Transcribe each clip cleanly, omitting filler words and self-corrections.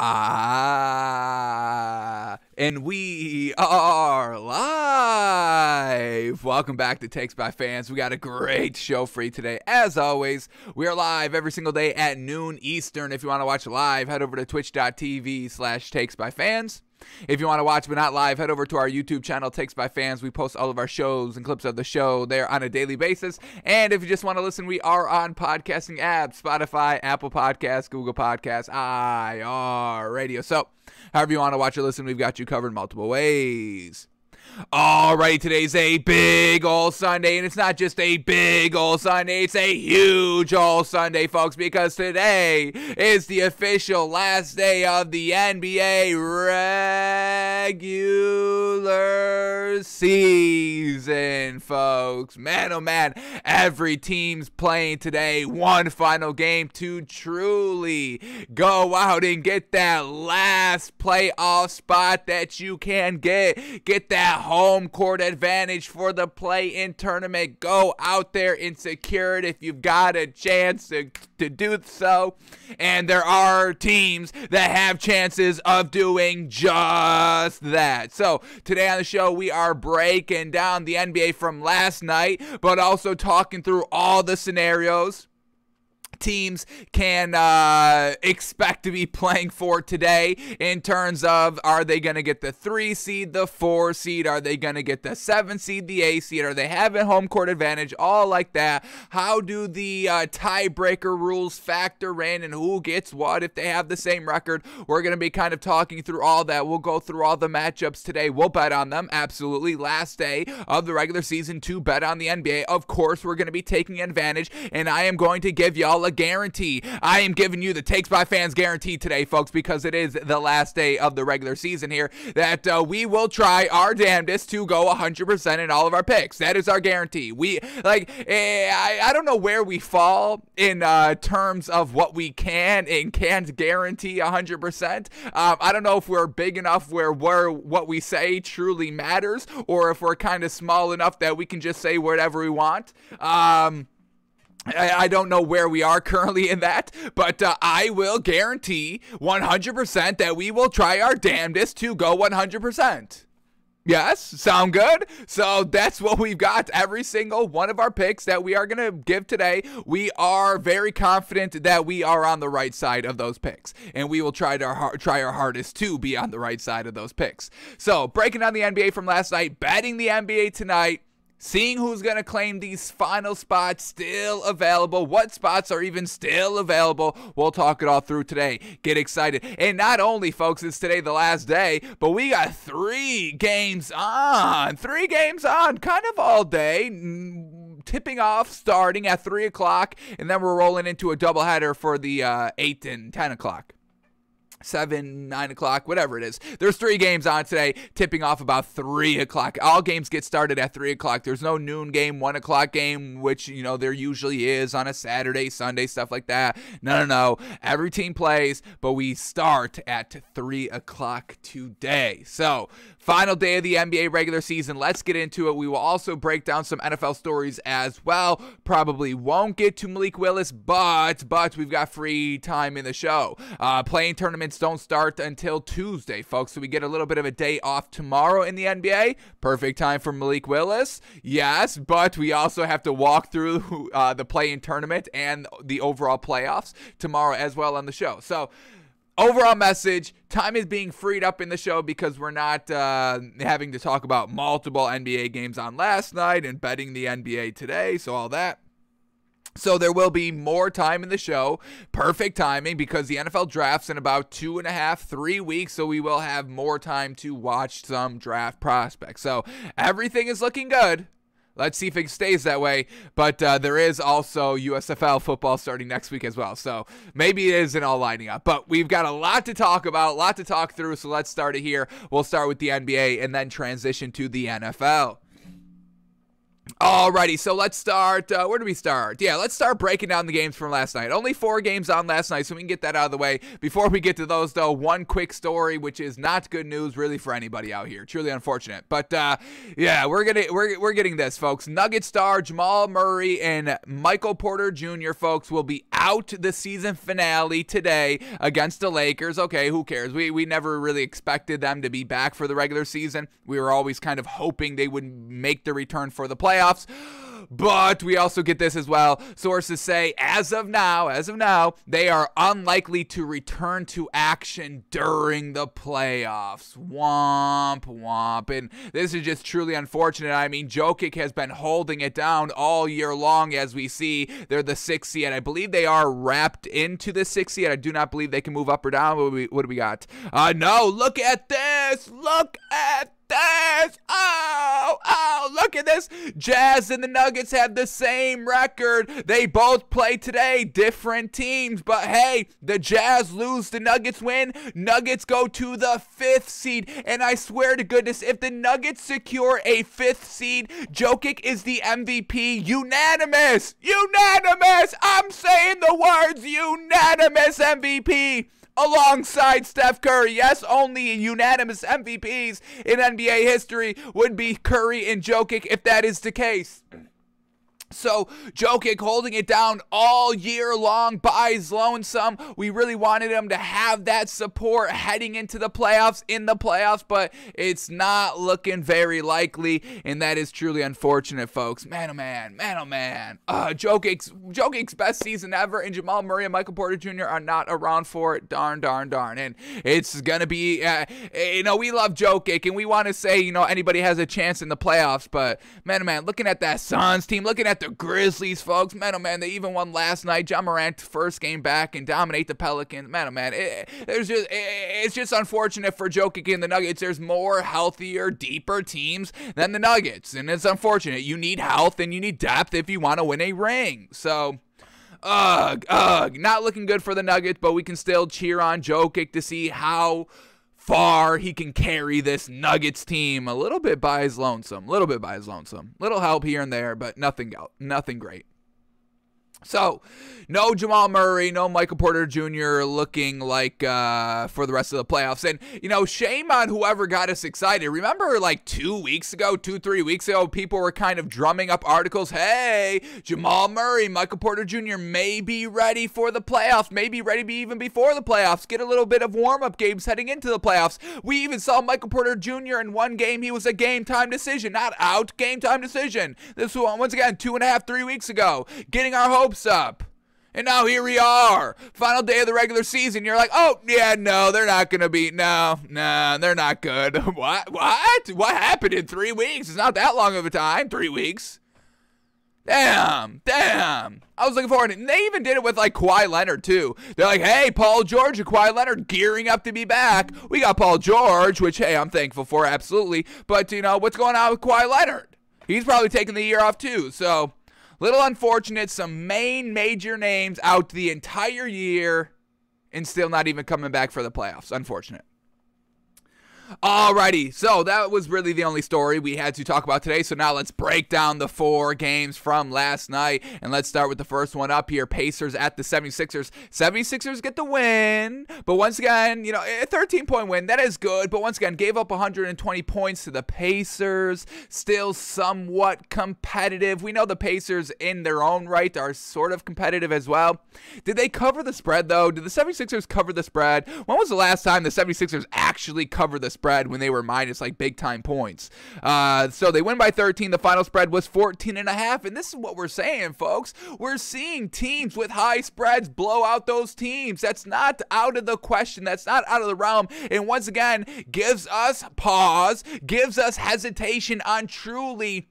And we are live. Welcome back to Takes by Fans. We got a great show for you today. As always, we are live every single day at noon Eastern. If you want to watch live, head over to twitch.tv/takesbyfans. If you want to watch but not live, head over to our YouTube channel, Takes by Fans. We post all of our shows and clips of the show there on a daily basis. And if you just want to listen, we are on podcasting apps, Spotify, Apple Podcasts, Google Podcasts, IR Radio. So, however you want to watch or listen, we've got you covered multiple ways. Alright, today's a big old Sunday, and it's not just a big old Sunday, it's a huge old Sunday, folks, because today is the official last day of the NBA regular season, folks. Man, oh man, every team's playing today, one final game to truly go out and get that last playoff spot that you can get that home court advantage for the play-in tournament. Go out there and secure it if you've got a chance to do so. And there are teams that have chances of doing just that. So today on the show, we are breaking down the NBA from last night, but also talking through all the scenarios teams can expect to be playing for today in terms of, are they going to get the 3 seed, the 4 seed? Are they going to get the 7 seed, the 8 seed? Are they having home court advantage? All like that. How do the tiebreaker rules factor in and who gets what if they have the same record? We're going to be kind of talking through all that. We'll go through all the matchups today. We'll bet on them. Absolutely. Last day of the regular season to bet on the NBA. Of course, we're going to be taking advantage, and I am going to give y'all a guarantee. I am giving you the Takes by Fans guarantee today, folks, because it is the last day of the regular season here, that we will try our damnedest to go 100% in all of our picks. That is our guarantee. I don't know where we fall in terms of what we can and can't guarantee 100%. I don't know if we're big enough where what we say truly matters, or if we're kind of small enough that we can just say whatever we want. I don't know where we are currently in that, but I will guarantee 100% that we will try our damnedest to go 100%. Yes, sound good? So that's what we've got. Every single one of our picks that we are going to give today, we are very confident that we are on the right side of those picks, and we will try our hardest to be on the right side of those picks. So breaking down the NBA from last night, betting the NBA tonight, seeing who's going to claim these final spots still available, what spots are even still available. We'll talk it all through today. Get excited. And not only, folks, is today the last day, but we got 3 games on. 3 games on, kind of all day. Tipping off starting at 3 o'clock, and then we're rolling into a doubleheader for the 8 and 10 o'clock. 7, 9 o'clock, whatever it is. There's 3 games on today, tipping off about 3 o'clock. All games get started at 3 o'clock. There's no noon game, 1 o'clock game, which, you know, there usually is on a Saturday, Sunday, stuff like that. No. Every team plays, but we start at 3 o'clock today. So, final day of the NBA regular season. Let's get into it. We will also break down some NFL stories as well. Probably won't get to Malik Willis, but we've got free time in the show. Playing tournaments don't start until Tuesday, folks, so we get a little bit of a day off tomorrow in the NBA. Perfect time for Malik Willis, yes, but we also have to walk through the play-in tournament and the overall playoffs tomorrow as well on the show. So overall message, time is being freed up in the show because we're not having to talk about multiple NBA games on last night and betting the NBA today, so all that. So there will be more time in the show. Perfect timing because the NFL drafts in about 2.5, 3 weeks. So we will have more time to watch some draft prospects. So everything is looking good. Let's see if it stays that way. But there is also USFL football starting next week as well. So maybe it isn't all lining up. But we've got a lot to talk about, a lot to talk through. So let's start it here. We'll start with the NBA and then transition to the NFL. Alrighty, so let's start. Where do we start? Yeah, let's start breaking down the games from last night. Only 4 games on last night, so we can get that out of the way. Before we get to those, though, one quick story, which is not good news really for anybody out here. Truly unfortunate. But yeah, we're getting this, folks. Nugget star Jamal Murray and Michael Porter Jr., folks, will be out the season finale today against the Lakers. Okay, who cares? We never really expected them to be back for the regular season. We were always kind of hoping they would make the return for the playoffs. But we also get this as well. Sources say, as of now, they are unlikely to return to action during the playoffs. Womp, womp. And this is just truly unfortunate. I mean, Jokic has been holding it down all year long, as we see. They're the 6th seed. I believe they are wrapped into the 6th seed. I do not believe they can move up or down. What do we got? No, look at this. Look at this. Oh, look at this. Jazz and the Nuggets have the same record. They both play today, different teams. But hey, the Jazz lose, the Nuggets win. Nuggets go to the 5th seed. And I swear to goodness, if the Nuggets secure a 5th seed, Jokic is the MVP. Unanimous. Unanimous. I'm saying the words unanimous MVP. Alongside Steph Curry. Yes, only unanimous MVPs in NBA history would be Curry and Jokic if that is the case. So, Jokic holding it down all year long by his lonesome. We really wanted him to have that support heading into the playoffs, but it's not looking very likely, and that is truly unfortunate, folks. Man, oh man, man, oh man. Jokic's best season ever, and Jamal Murray and Michael Porter Jr. are not around for it. Darn, darn, darn. And it's gonna be, we love Jokic, and we want to say, anybody has a chance in the playoffs, but man, oh man, looking at that Suns team, looking at the Grizzlies, folks. Man, oh man, they even won last night. Ja Morant first game back and dominate the Pelicans. Man, oh man, it's just unfortunate for Jokic and the Nuggets. There's more healthier, deeper teams than the Nuggets, and it's unfortunate. You need health and you need depth if you want to win a ring. So, not looking good for the Nuggets, but we can still cheer on Jokic to see how far he can carry this Nuggets team a little bit by his lonesome. Little help here and there, but nothing great. So, no Jamal Murray, no Michael Porter Jr. looking like for the rest of the playoffs. And, shame on whoever got us excited. Remember like 3 weeks ago, people were kind of drumming up articles. Hey, Jamal Murray, Michael Porter Jr. may be ready for the playoffs, maybe ready even before the playoffs. Get a little bit of warm-up games heading into the playoffs. We even saw Michael Porter Jr. in one game. He was a game-time decision, not out, game-time decision. This was, once again, 2.5, 3 weeks ago. Getting our hopes up. And now here we are. Final day of the regular season. You're like, oh, yeah, no, they're not going to be. No, they're not good. What? What happened in 3 weeks? It's not that long of a time. 3 weeks. Damn. I was looking forward to it. And they even did it with, like, Kawhi Leonard, too. They're like, hey, Paul George and Kawhi Leonard gearing up to be back. We got Paul George, which, hey, I'm thankful for, absolutely. But, what's going on with Kawhi Leonard? He's probably taking the year off, too. So, little unfortunate, some major names out the entire year and still not even coming back for the playoffs. Unfortunate. Alrighty, so that was really the only story we had to talk about today. So now let's break down the 4 games from last night. And let's start with the first one up here. Pacers at the 76ers. 76ers get the win. But once again, a 13-point win. That is good. But once again, gave up 120 points to the Pacers. Still somewhat competitive. We know the Pacers in their own right are sort of competitive as well. Did they cover the spread, though? Did the 76ers cover the spread? When was the last time the 76ers actually covered the spread when they were minus like big time points? So they win by 13. The final spread was 14.5. And this is what we're saying, folks. We're seeing teams with high spreads blow out those teams. That's not out of the question. That's not out of the realm. And once again, gives us pause, gives us hesitation on truly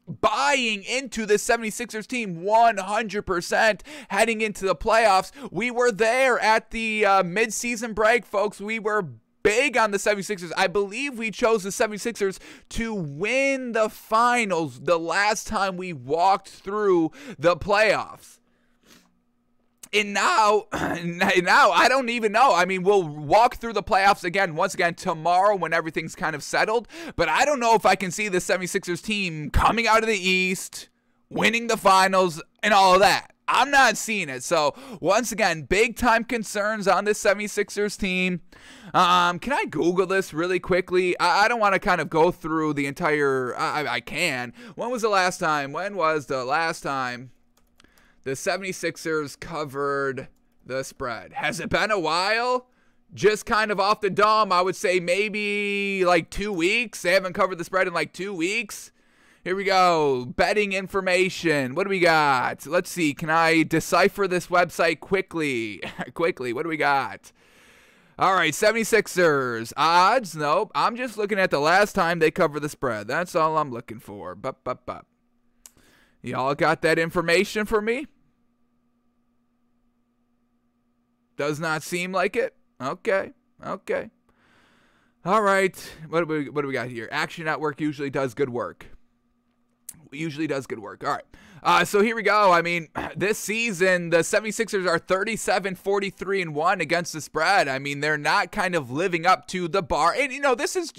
buying into the 76ers team 100% heading into the playoffs. We were there at the mid-season break, folks. We were big on the 76ers. I believe we chose the 76ers to win the finals the last time we walked through the playoffs. And now I don't even know. I mean, we'll walk through the playoffs once again tomorrow when everything's kind of settled. But I don't know if I can see the 76ers team coming out of the East, winning the finals, and all of that. I'm not seeing it. So, once again, big-time concerns on this 76ers team. Can I Google this really quickly? I don't want to kind of go through the entire... I can. When was the last time the 76ers covered the spread? Has it been a while? Just kind of off the dome, I would say maybe like 2 weeks. They haven't covered the spread in like 2 weeks. Here we go. Betting information. What do we got? Let's see. Can I decipher this website quickly? Quickly. What do we got? All right. 76ers. Odds. Nope. I'm just looking at the last time they covered the spread. That's all I'm looking for. Y'all got that information for me? Does not seem like it. Okay. All right. What do we got here? Action Network usually does good work. All right. So here we go. I mean, this season, the 76ers are 37-43-1 against the spread. I mean, they're not kind of living up to the bar. And, this is...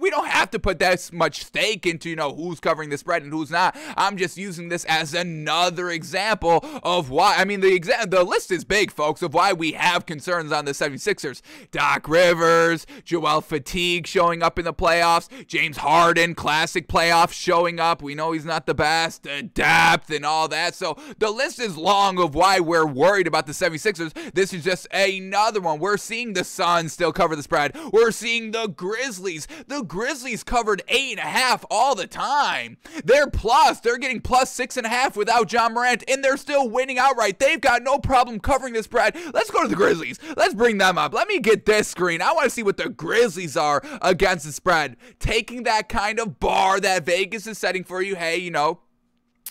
We don't have to put that much stake into, who's covering the spread and who's not. I'm just using this as another example of why. I mean, the list is big, folks, of why we have concerns on the 76ers. Doc Rivers, Joel Fatigue showing up in the playoffs, James Harden, classic playoffs showing up. We know he's not the best, depth and all that. So the list is long of why we're worried about the 76ers. This is just another one. We're seeing the Suns still cover the spread. We're seeing the Grizzlies. The Grizzlies covered 8.5 all the time. They're getting plus 6.5 without John Morant, and they're still winning outright. They've got no problem covering the spread. Let's go to the Grizzlies. Let's bring them up. Let me get this screen. I want to see what the Grizzlies are against the spread. Taking that kind of bar that Vegas is setting for you. Hey,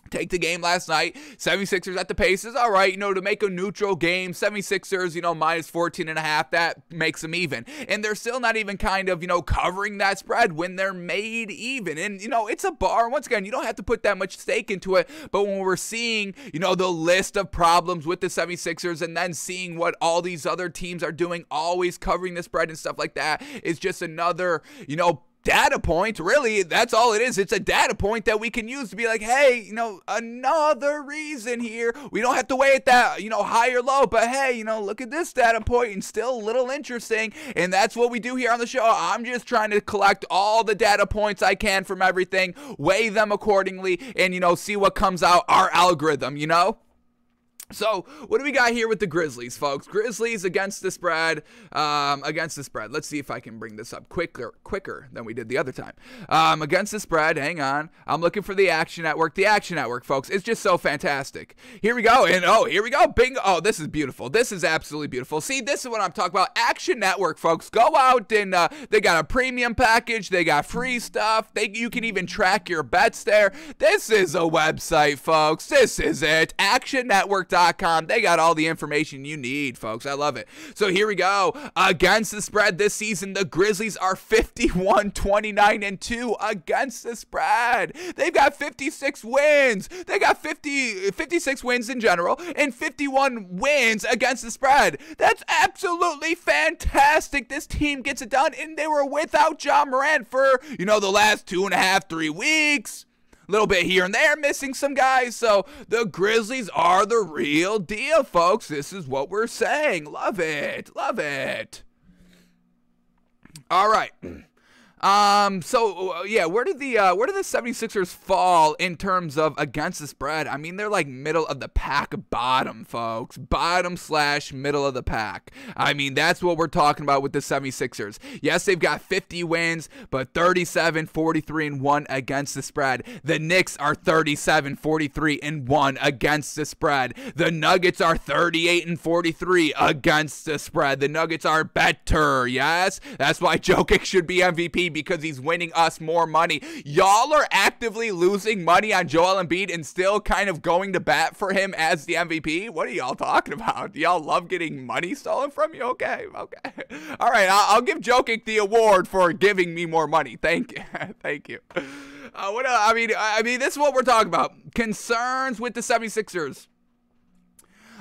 take the game last night. 76ers at the Pacers. All right, to make a neutral game. 76ers, minus 14.5. That makes them even. And they're still not even kind of, covering that spread when they're made even. And, it's a bar. Once again, you don't have to put that much stake into it. But when we're seeing, the list of problems with the 76ers and then seeing what all these other teams are doing, always covering the spread and stuff like that, is just another, data point. Really, that's all it is. It's a data point that we can use to be like, hey, another reason here. We don't have to weigh it that, high or low, but hey, look at this data point and still a little interesting. And that's what we do here on the show. I'm just trying to collect all the data points I can from everything, weigh them accordingly, and, see what comes out our algorithm, So, what do we got here with the Grizzlies, folks? Grizzlies against the spread, Let's see if I can bring this up quicker than we did the other time. Against the spread, hang on. I'm looking for the Action Network. The Action Network, folks, it's just so fantastic. Here we go, and here we go. Bingo. Oh, this is beautiful. This is absolutely beautiful. See, this is what I'm talking about. Action Network, folks. Go out and they got a premium package. They got free stuff. You can even track your bets there. This is a website, folks. This is it. ActionNetwork.com. They got all the information you need, folks. I love it. So here we go. Against the spread this season, the Grizzlies are 51-29-2 against the spread. They've got 56 wins. They got 56 wins in general and 51 wins against the spread. That's absolutely fantastic. This team gets it done, and they were without John Morant for, the last 2.5, 3 weeks. Little bit here and there, missing some guys. So the Grizzlies are the real deal, folks. This is what we're saying. Love it. All right. Where did the 76ers fall in terms of against the spread? I mean, they're like middle of the pack bottom, folks. Bottom/middle of the pack. I mean, that's what we're talking about with the 76ers. Yes, they've got 50 wins, but 37-43-1 against the spread. The Knicks are 37-43-1 against the spread. The Nuggets are 38-43 against the spread. The Nuggets are better, yes? That's why Jokic should be MVP, because he's winning us more money. Y'all are actively losing money on Joel Embiid and still kind of going to bat for him as the MVP? What are y'all talking about? Do y'all love getting money stolen from you? Okay. All right, I'll give Jokic the award for giving me more money. Thank you. Thank you. What else? I mean, this is what we're talking about. Concerns with the 76ers.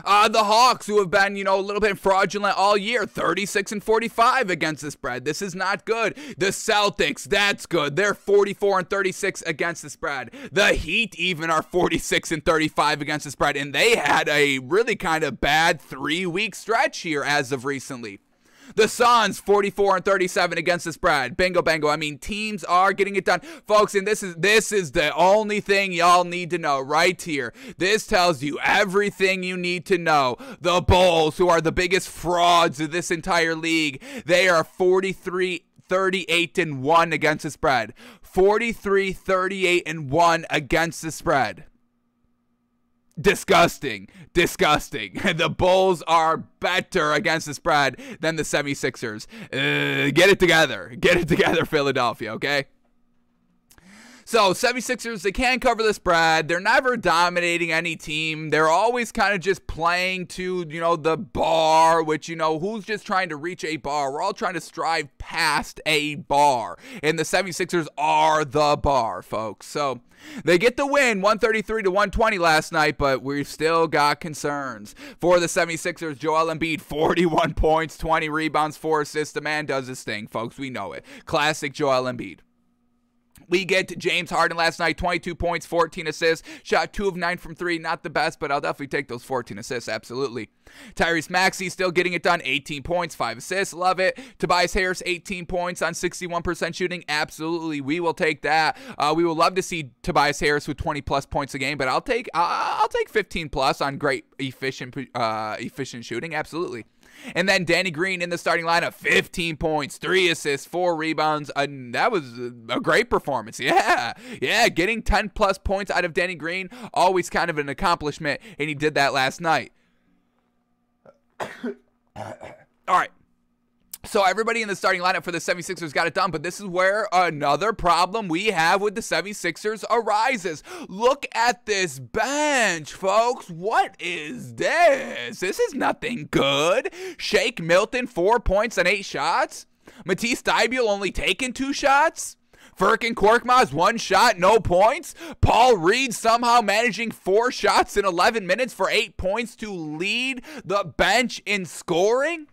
The Hawks, who have been, a little bit fraudulent all year, 36-45 against the spread. This is not good. The Celtics, that's good. They're 44-36 against the spread. The Heat even are 46-35 against the spread, and they had a really kind of bad 3-week stretch here as of recently. The Suns, 44-37 against the spread. Bingo, bango. I mean, teams are getting it done. Folks, and this is the only thing y'all need to know right here. This tells you everything you need to know. The Bulls, who are the biggest frauds of this entire league, they are 38-1 against the spread. 38-1 against the spread. Disgusting. The Bulls are better against the spread than the 76ers. Get it together, Philadelphia, okay? So, 76ers, they can't cover the spread. They're never dominating any team. They're always kind of just playing to, the bar, which, who's just trying to reach a bar? We're all trying to strive past a bar. And the 76ers are the bar, folks. So, they get the win, 133-120 last night, but we've still got concerns. For the 76ers, Joel Embiid, 41 points, 20 rebounds, 4 assists. The man does his thing, folks. We know it. Classic Joel Embiid. We get James Harden last night, 22 points, 14 assists, shot 2 of 9 from 3, not the best, but I'll definitely take those 14 assists, absolutely. Tyrese Maxey still getting it done, 18 points, 5 assists, love it. Tobias Harris, 18 points on 61% shooting, absolutely, we will take that. We would love to see Tobias Harris with 20-plus points a game, but I'll take 15-plus on great, efficient shooting, absolutely. And then Danny Green in the starting lineup, 15 points, 3 assists, 4 rebounds. That was a great performance. Yeah, getting 10-plus points out of Danny Green, always kind of an accomplishment, and he did that last night. All right. So everybody in the starting lineup for the 76ers got it done, but this is where another problem we have with the 76ers arises. Look at this bench, folks. What is this? This is nothing good. Shake Milton, 4 points and 8 shots. Matisse Thybulle only taking 2 shots. Furkan Korkmaz, 1 shot, no points. Paul Reed somehow managing 4 shots in 11 minutes for 8 points to lead the bench in scoring.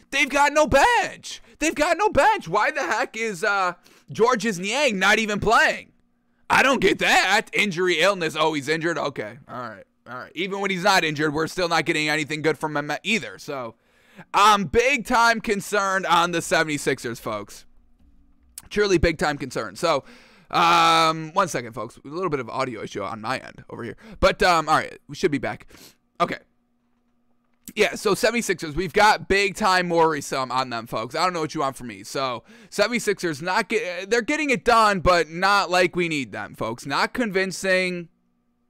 They've got no bench. Why the heck is Georges Niang not even playing? I don't get that. Injury, illness. Oh, he's injured? Okay. All right. Even when he's not injured, we're still not getting anything good from him either. So, I'm big time concerned on the 76ers, folks. Truly big time concerned. So, 1 second, folks. A little bit of audio issue on my end over here. But, all right. We should be back. Okay. Yeah, so 76ers, we've got big-time worrisome on them, folks. I don't know what you want from me. So, 76ers, they're getting it done, but not like we need them, folks. Not convincing,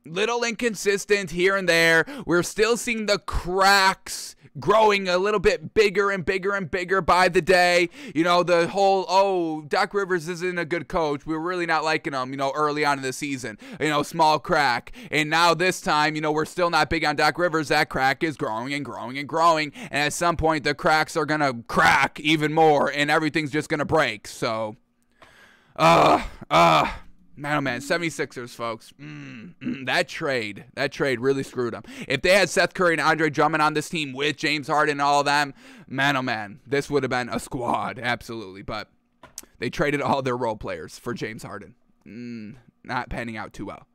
little inconsistent here and there. We're still seeing the cracks growing a little bit bigger and bigger and bigger by the day. The whole, Doc Rivers isn't a good coach. We're really not liking him, early on in the season. Small crack. And now this time, we're still not big on Doc Rivers. That crack is growing and growing and growing. And at some point, the cracks are going to crack even more and everything's just going to break. So, man, oh man, 76ers, folks. That trade really screwed them. If they had Seth Curry and Andre Drummond on this team with James Harden and all of them, man, oh man, this would have been a squad, absolutely. But they traded all their role players for James Harden. Not panning out too well.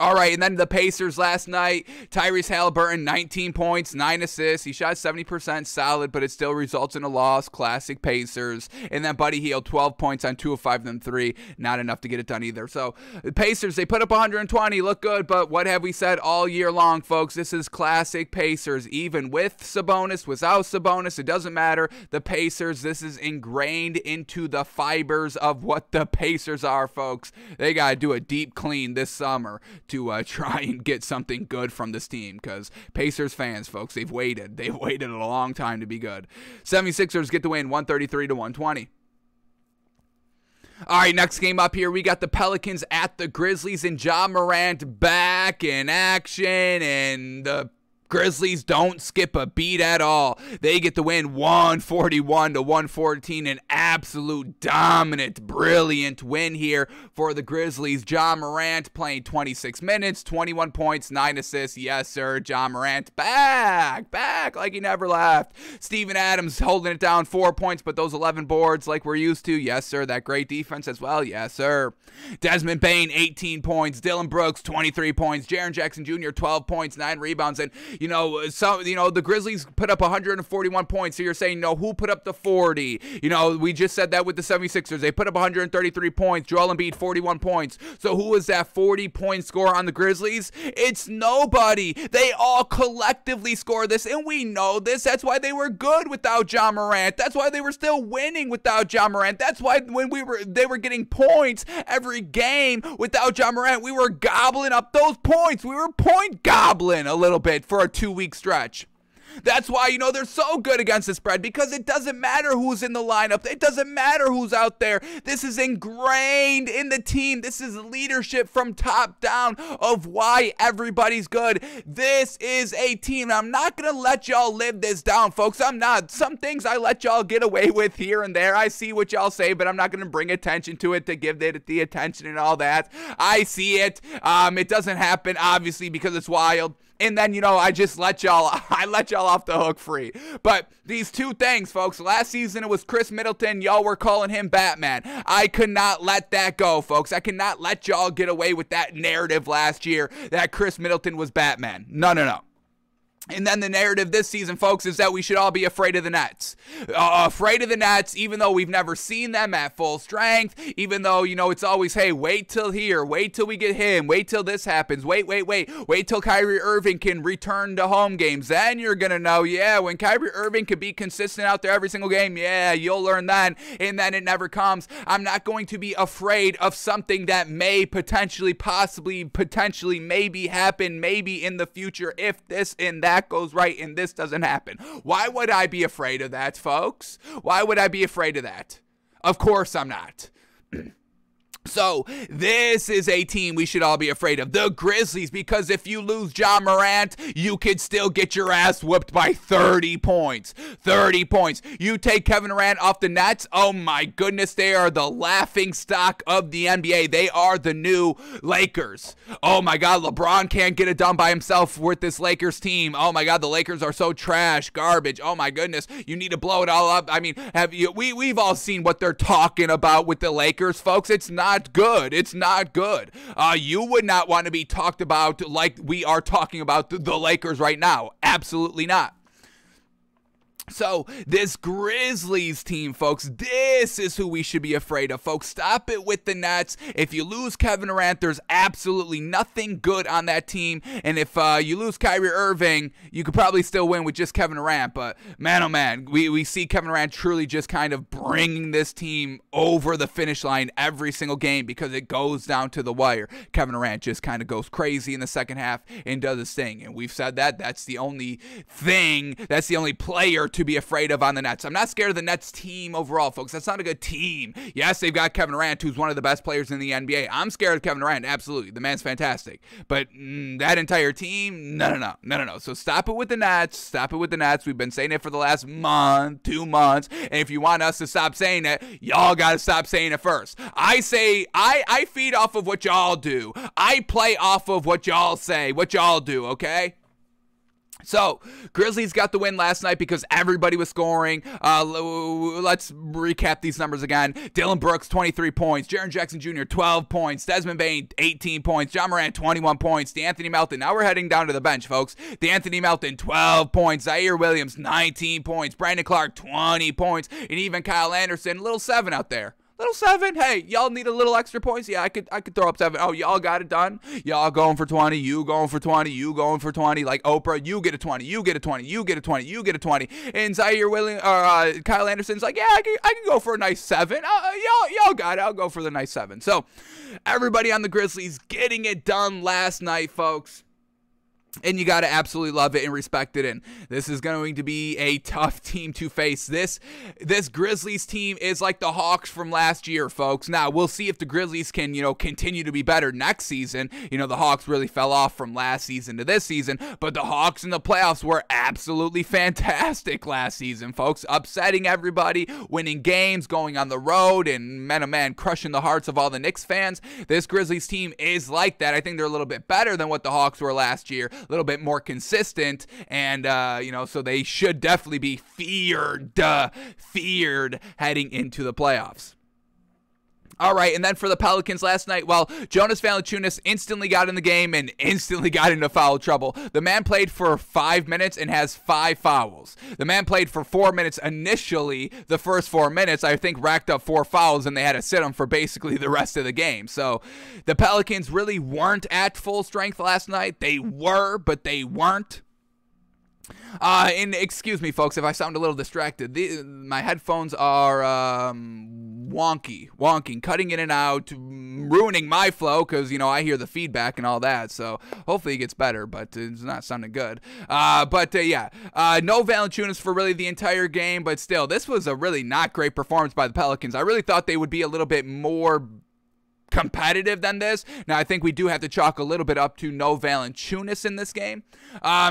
All right, and then the Pacers last night, Tyrese Halliburton, 19 points, 9 assists. He shot 70%, solid, but it still results in a loss. Classic Pacers. And then Buddy Hield, 12 points on 2 of 5 from 3. Not enough to get it done either. So the Pacers, they put up 120, look good, but what have we said all year long, folks? This is classic Pacers. Even with Sabonis, without Sabonis, it doesn't matter. The Pacers, this is ingrained into the fibers of what the Pacers are, folks. They got to do a deep clean this summer to try and get something good from this team, because Pacers fans, folks, they've waited a long time to be good. 76ers get the win, 133-120. All right, next game up here, we got the Pelicans at the Grizzlies, and Ja Morant back in action, and the Grizzlies don't skip a beat at all. They get the win 141-114. An absolute dominant, brilliant win here for the Grizzlies. Ja Morant playing 26 minutes, 21 points, 9 assists. Yes, sir. Ja Morant back like he never left. Steven Adams holding it down, 4 points, but those 11 boards like we're used to. Yes, sir. That great defense as well. Yes, sir. Desmond Bane, 18 points. Dylan Brooks, 23 points. Jaren Jackson Jr., 12 points, 9 rebounds. And, the Grizzlies put up 141 points. So you're saying, who put up the 40? We just said that with the 76ers. They put up 133 points. Joel Embiid, 41 points. So who was that 40-point scorer on the Grizzlies? It's nobody. They all collectively score this, and we know this. That's why they were good without Ja Morant. That's why they were still winning without Ja Morant. That's why when they were getting points every game without Ja Morant, we were gobbling up those points. We were point gobbling a little bit for a 2-week stretch. That's why, they're so good against the spread, because it doesn't matter who's in the lineup. It doesn't matter who's out there. This is ingrained in the team. This is leadership from top down of why everybody's good. This is a team. I'm not going to let y'all live this down, folks. I'm not. Some things I let y'all get away with here and there. I see what y'all say, but I'm not going to bring attention to it to give it the attention and all that. I see it. It doesn't happen, obviously, because it's wild. And then, I just let y'all off the hook free. But these two things, folks, last season it was Chris Middleton. Y'all were calling him Batman. I could not let that go, folks. I could not let y'all get away with that narrative last year that Chris Middleton was Batman. No. And then the narrative this season, folks, is that we should all be afraid of the Nets. Afraid of the Nets, even though we've never seen them at full strength, even though, it's always, hey, wait till here, wait till we get him, wait till this happens, wait till Kyrie Irving can return to home games. Then you're going to know, yeah, when Kyrie Irving can be consistent out there every single game, yeah, you'll learn then, and then it never comes. I'm not going to be afraid of something that may potentially, maybe happen, maybe in the future if this and that goes right and this doesn't happen. Why would I be afraid of that, folks? Why would I be afraid of that? Of course I'm not. So, this is a team we should all be afraid of. The Grizzlies, because if you lose Ja Morant, you could still get your ass whooped by 30 points. 30 points. You take Kevin Durant off the Nets, oh my goodness, they are the laughing stock of the NBA. They are the new Lakers. Oh my God, LeBron can't get it done by himself with this Lakers team. Oh my God, the Lakers are so trash, garbage. Oh my goodness, you need to blow it all up. I mean, we've all seen what they're talking about with the Lakers, folks. It's not good. It's not good. You would not want to be talked about like we are talking about the Lakers right now. Absolutely not. So, this Grizzlies team, folks, this is who we should be afraid of, folks. Stop it with the Nets. If you lose Kevin Durant, there's absolutely nothing good on that team. And if you lose Kyrie Irving, you could probably still win with just Kevin Durant. But, man, oh, man, we see Kevin Durant truly just kind of bringing this team over the finish line every single game because it goes down to the wire. Kevin Durant just kind of goes crazy in the second half and does his thing. And we've said that. That's the only thing, that's the only player to be afraid of on the Nets. I'm not scared of the Nets team overall, folks. That's not a good team. Yes, they've got Kevin Durant, who's one of the best players in the NBA. I'm scared of Kevin Durant, absolutely. The man's fantastic. But that entire team, no. So stop it with the Nets. Stop it with the Nets. We've been saying it for the last month, 2 months. And if you want us to stop saying it, y'all got to stop saying it first. I say, I feed off of what y'all do. I play off of what y'all say, what y'all do, okay? So, Grizzlies got the win last night because everybody was scoring. Let's recap these numbers again. Dylan Brooks, 23 points. Jaren Jackson Jr., 12 points. Desmond Bane, 18 points. Ja Morant, 21 points. DeAnthony Melton, now we're heading down to the bench, folks. DeAnthony Melton, 12 points. Zaire Williams, 19 points. Brandon Clark, 20 points. And even Kyle Anderson, little 7 out there. Little 7. Hey, y'all need a little extra points? Yeah, I could throw up 7. Oh, y'all got it done? Y'all going for 20. You going for 20. You going for 20. Like Oprah, you get a 20. You get a 20. You get a 20. You get a 20. And Zaire Williams or Kyle Anderson's like, yeah, I can go for a nice 7. Y'all got it. I'll go for the nice 7. So, everybody on the Grizzlies getting it done last night, folks. And you got to absolutely love it and respect it. And this is going to be a tough team to face. This Grizzlies team is like the Hawks from last year, folks. Now, we'll see if the Grizzlies can, continue to be better next season. The Hawks really fell off from last season to this season. But the Hawks in the playoffs were absolutely fantastic last season, folks. Upsetting everybody, winning games, going on the road, and man, crushing the hearts of all the Knicks fans. This Grizzlies team is like that. I think they're a little bit better than what the Hawks were last year. A little bit more consistent, and so they should definitely be feared heading into the playoffs. All right, and then for the Pelicans last night, well, Jonas Valanciunas instantly got in the game and instantly got into foul trouble. The man played for 5 minutes and has 5 fouls. The man played for 4 minutes initially. The first 4 minutes, I think, racked up 4 fouls, and they had to sit him for basically the rest of the game. So the Pelicans really weren't at full strength last night. They were, but they weren't. And excuse me, folks, if I sound a little distracted. My headphones are wonking, cutting in and out, ruining my flow because, I hear the feedback and all that. So hopefully it gets better, but it's not sounding good. No Valanciunas for really the entire game, but still, this was a really not great performance by the Pelicans. I really thought they would be a little bit more competitive than this. Now, I think we do have to chalk a little bit up to no Valanciunas in this game.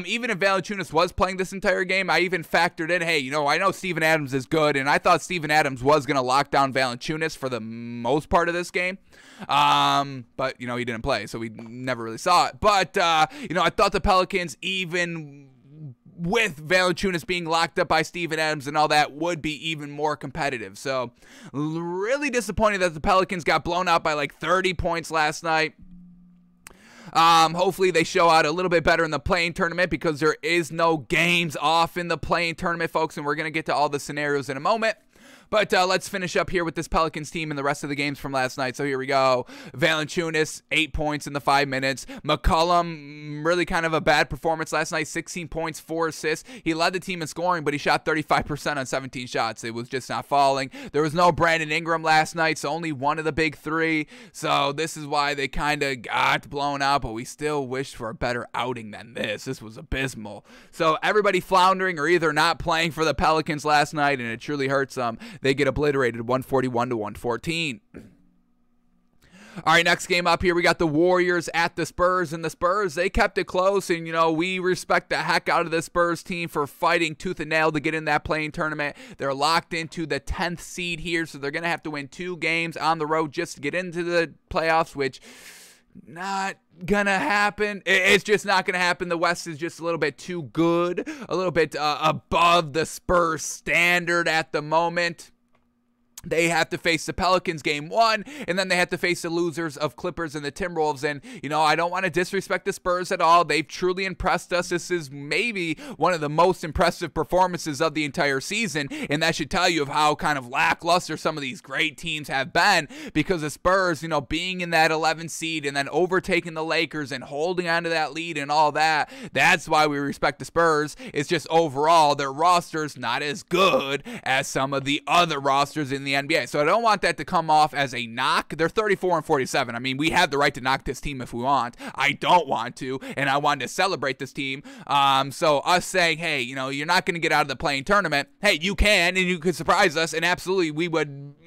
Even if Valanciunas was playing this entire game, I even factored in, hey, I know Steven Adams is good, and I thought Steven Adams was going to lock down Valanciunas for the most part of this game. But, he didn't play, so we never really saw it. But, I thought the Pelicans, even with Valanciunas being locked up by Steven Adams and all that, would be even more competitive. So, really disappointed that the Pelicans got blown out by like 30 points last night. Hopefully they show out a little bit better in the play-in tournament because there is no games off in the play-in tournament, folks, and we're going to get to all the scenarios in a moment. But let's finish up here with this Pelicans team and the rest of the games from last night. So here we go. Valanciunas, 8 points in the 5 minutes. McCollum, really kind of a bad performance last night. 16 points, 4 assists. He led the team in scoring, but he shot 35% on 17 shots. It was just not falling. There was no Brandon Ingram last night, so only one of the big three. So this is why they kind of got blown out, but we still wished for a better outing than this. This was abysmal. So everybody floundering or either not playing for the Pelicans last night, and it truly hurts them. They get obliterated 141 to 114. All right, next game up here, we got the Warriors at the Spurs, and the Spurs, they kept it close, and, we respect the heck out of the Spurs team for fighting tooth and nail to get in that play-in tournament. They're locked into the 10th seed here, so they're going to have to win 2 games on the road just to get into the playoffs, which not gonna happen. It's just not gonna happen. The West is just a little bit too good, a little bit above the Spurs standard at the moment. They have to face the Pelicans game 1, and then they have to face the losers of Clippers and the Timberwolves. And, I don't want to disrespect the Spurs at all. They've truly impressed us. This is maybe one of the most impressive performances of the entire season, and that should tell you of how kind of lackluster some of these great teams have been, because the Spurs, being in that 11th seed and then overtaking the Lakers and holding on to that lead and all that, that's why we respect the Spurs. It's just overall, their roster's not as good as some of the other rosters in the NBA. So I don't want that to come off as a knock. They're 34 and 47. I mean, we have the right to knock this team if we want. I don't want to, and I wanted to celebrate this team. So us saying, hey, you're not going to get out of the play-in tournament. Hey, you can, and you could surprise us, and absolutely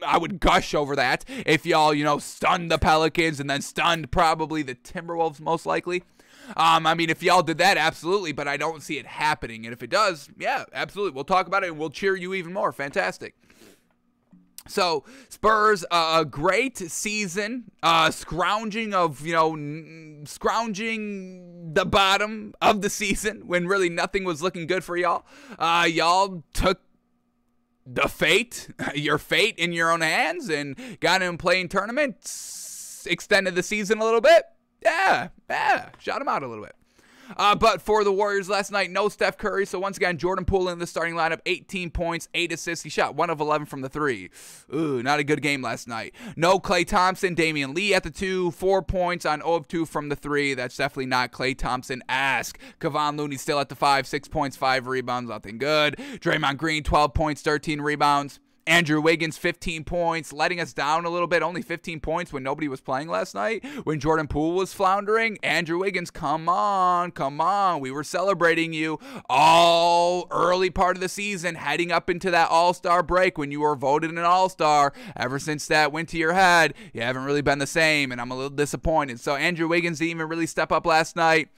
I would gush over that if y'all, stunned the Pelicans and then stunned probably the Timberwolves most likely. I mean, if y'all did that, absolutely, but I don't see it happening. And if it does, yeah, absolutely. We'll talk about it, and we'll cheer you even more. Fantastic. So, Spurs, a great season, scrounging the bottom of the season when really nothing was looking good for y'all. Y'all took your fate in your own hands and got in play-in tournaments, extended the season a little bit. Yeah, shot them out a little bit. But for the Warriors last night, no Steph Curry. So once again, Jordan Poole in the starting lineup, 18 points, 8 assists. He shot 1 of 11 from the 3. Ooh, not a good game last night. No Klay Thompson, Damian Lee at the 2, 4 points on 0 of 2 from the 3. That's definitely not Klay Thompson-esque. Kevon Looney still at the 5, 6 points, 5 rebounds, nothing good. Draymond Green, 12 points, 13 rebounds. Andrew Wiggins, 15 points, letting us down a little bit. Only 15 points when nobody was playing last night. When Jordan Poole was floundering. Andrew Wiggins, come on, come on. We were celebrating you all early part of the season, heading up into that All-Star break when you were voted an All-Star. Ever since that went to your head, you haven't really been the same, and I'm a little disappointed. So Andrew Wiggins didn't even really step up last night.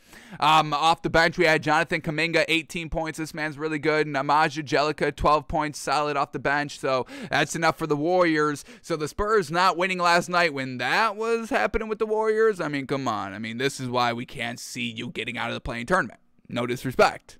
Off the bench, we had Jonathan Kuminga, 18 points. This man's really good. And Amaj Angelica, 12 points, solid off the bench. So that's enough for the Warriors. So the Spurs not winning last night when that was happening with the Warriors, I mean, come on. I mean, this is why we can't see you getting out of the play-in tournament. No disrespect.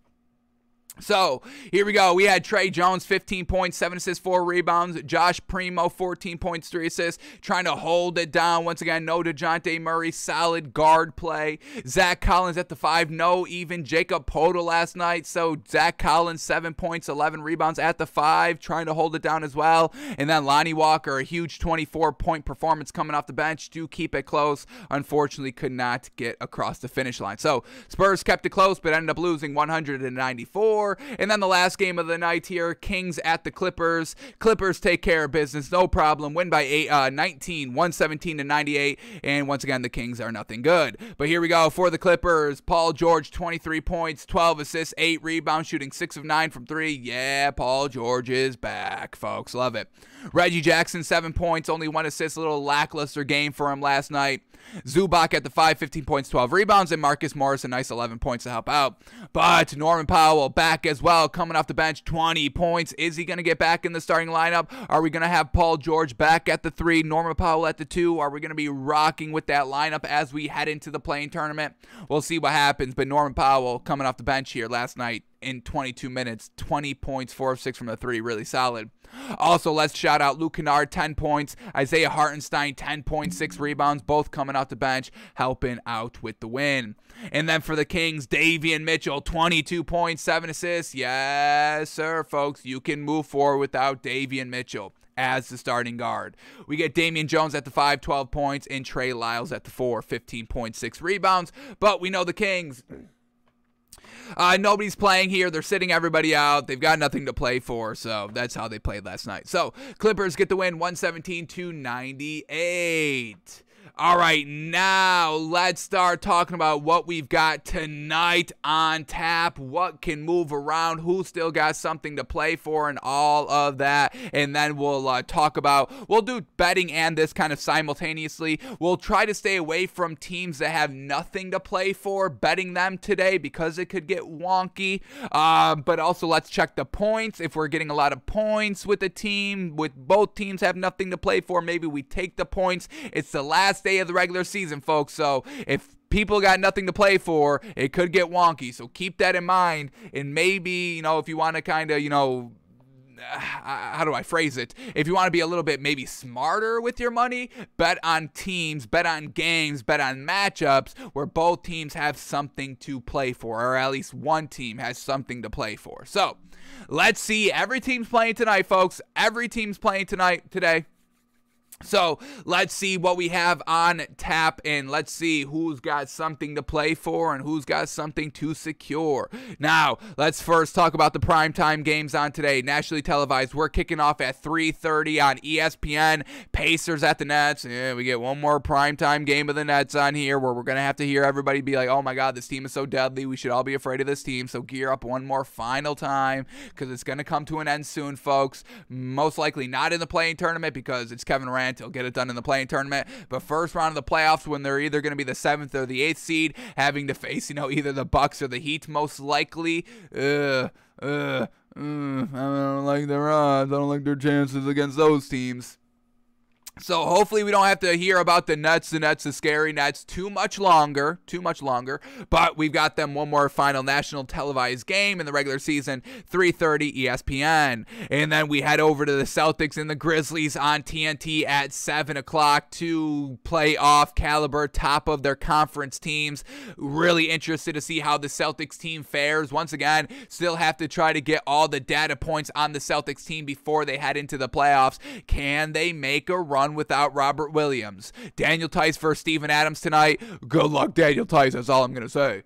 So, here we go. We had Trey Jones, 15 points, 7 assists, 4 rebounds. Josh Primo, 14 points, 3 assists. Trying to hold it down. Once again, no DeJounte Murray. Solid guard play. Zach Collins at the 5. No even Jacob Poeltl last night. So, Zach Collins, 7 points, 11 rebounds at the 5. Trying to hold it down as well. And then Lonnie Walker, a huge 24-point performance coming off the bench to keep it close. Unfortunately, could not get across the finish line. So, Spurs kept it close, but ended up losing 194. And then the last game of the night here, Kings at the Clippers. Clippers take care of business, no problem. Win by 19, 117-98. And once again, the Kings are nothing good. But here we go for the Clippers. Paul George, 23 points, 12 assists, 8 rebounds, shooting 6 of 9 from 3. Yeah, Paul George is back, folks. Love it. Reggie Jackson, 7 points, only 1 assist. A little lackluster game for him last night. Zubac at the 5, 15 points, 12 rebounds, and Marcus Morris, a nice 11 points to help out. But Norman Powell back as well, coming off the bench, 20 points. Is he going to get back in the starting lineup? Are we going to have Paul George back at the 3, Norman Powell at the 2? Are we going to be rocking with that lineup as we head into the play-in tournament? We'll see what happens, but Norman Powell coming off the bench here last night in 22 minutes, 20 points, 4 of 6 from the 3, really solid. Also, let's shout out Luke Kennard, 10 points. Isaiah Hartenstein, 10.6 rebounds, both coming off the bench, helping out with the win. And then for the Kings, Davion Mitchell, 22 points, 7 assists. Yes, sir, folks, you can move forward without Davion Mitchell as the starting guard. We get Damian Jones at the 5, 12 points, and Trey Lyles at the 4, 15.6 rebounds. But we know the Kings... nobody's playing here. They're sitting everybody out. They've got nothing to play for, so that's how they played last night. So, Clippers get the win, 117-98. All right, now let's start talking about what we've got tonight on tap, what can move around, who still got something to play for, and all of that. And then we'll talk about, we'll do betting and this kind of simultaneously. We'll try to stay away from teams that have nothing to play for, betting them today because it could get wonky. But also let's check the points. If we're getting a lot of points with a team, with both teams have nothing to play for, maybe we take the points. It's the last day of the regular season, folks, so if people got nothing to play for, it could get wonky, so keep that in mind. And maybe, you know, if you want to kind of, you know, how do I phrase it? If you want to be a little bit maybe smarter with your money, bet on teams, bet on games, bet on matchups where both teams have something to play for, or at least one team has something to play for. So let's see. Every team's playing tonight, folks. Every team's playing today. So let's see what we have on tap, and let's see who's got something to play for and who's got something to secure. Now, let's first talk about the primetime games on today. Nationally televised, we're kicking off at 3:30 on ESPN. Pacers at the Nets. Yeah, we get one more primetime game of the Nets on here where we're going to have to hear everybody be like, oh my God, this team is so deadly. We should all be afraid of this team. So gear up one more final time because it's going to come to an end soon, folks. Most likely not in the play-in tournament because it's Kevin Durant. He'll get it done in the play-in tournament. But first round of the playoffs, when they're either going to be the 7th or the 8th seed, having to face, you know, either the Bucks or the Heat, most likely. I don't like their odds. I don't like their chances against those teams. So hopefully we don't have to hear about the Nets, the scary Nets, too much longer. But we've got them one more final national televised game in the regular season, 3:30 ESPN. And then we head over to the Celtics and the Grizzlies on TNT at 7 o'clock to playoff caliber, top of their conference teams. Really interested to see how the Celtics team fares. Once again, still have to try to get all the data points on the Celtics team before they head into the playoffs. Can they make a run without Robert Williams? Daniel Tice versus Steven Adams tonight. Good luck, Daniel Tice. That's all I'm going to say.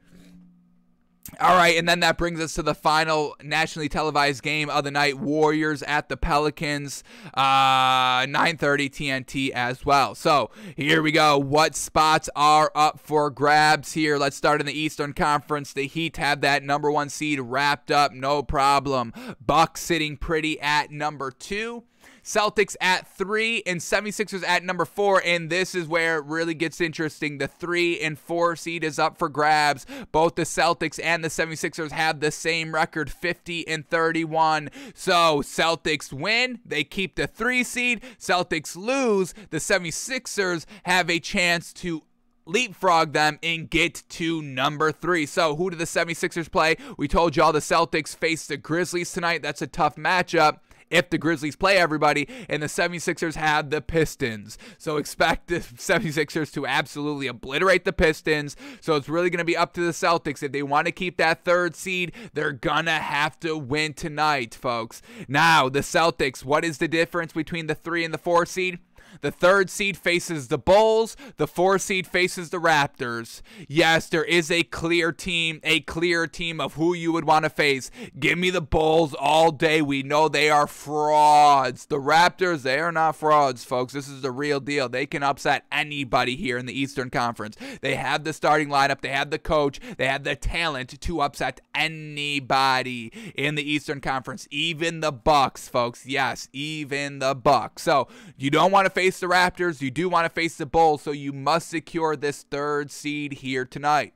All right, and then that brings us to the final nationally televised game of the night, Warriors at the Pelicans, 9:30 TNT as well. So here we go. What spots are up for grabs here? Let's start in the Eastern Conference. The Heat have that #1 seed wrapped up, no problem. Bucks sitting pretty at #2. Celtics at 3 and 76ers at #4, and this is where it really gets interesting. The 3 and 4 seed is up for grabs. Both the Celtics and the 76ers have the same record, 50 and 31. So Celtics win, they keep the 3 seed. Celtics lose, the 76ers have a chance to leapfrog them and get to #3. So who do the 76ers play? We told y'all the Celtics face the Grizzlies tonight. That's a tough matchup if the Grizzlies play everybody, and the 76ers have the Pistons. So expect the 76ers to absolutely obliterate the Pistons. So it's really going to be up to the Celtics. If they want to keep that 3rd seed, they're going to have to win tonight, folks. Now, the Celtics, what is the difference between the 3 and the 4 seed? The 3rd seed faces the Bulls. The 4th seed faces the Raptors. Yes, there is a clear team of who you would want to face. Give me the Bulls all day. We know they are frauds. The Raptors, they are not frauds, folks. This is the real deal. They can upset anybody here in the Eastern Conference. They have the starting lineup. They have the coach. They have the talent to upset anybody in the Eastern Conference. Even the Bucks, folks. Yes, even the Bucks. So you don't want to face the Raptors, you do want to face the Bulls, so you must secure this 3rd seed here tonight.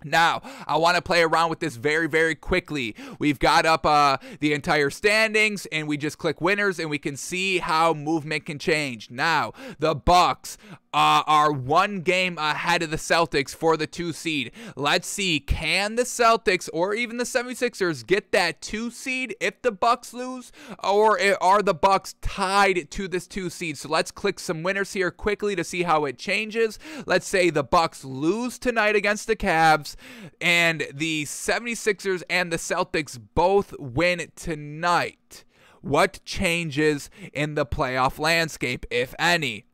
Now, I want to play around with this very, very quickly. We've got up the entire standings, and we just click winners, and we can see how movement can change. Now, the Bucks are 1 game ahead of the Celtics for the 2 seed. Let's see, can the Celtics or even the 76ers get that 2 seed if the Bucks lose, or are the Bucks tied to this 2 seed? So let's click some winners here quickly to see how it changes. Let's say the Bucks lose tonight against the Cavs, and the 76ers and the Celtics both win tonight. What changes in the playoff landscape, if any?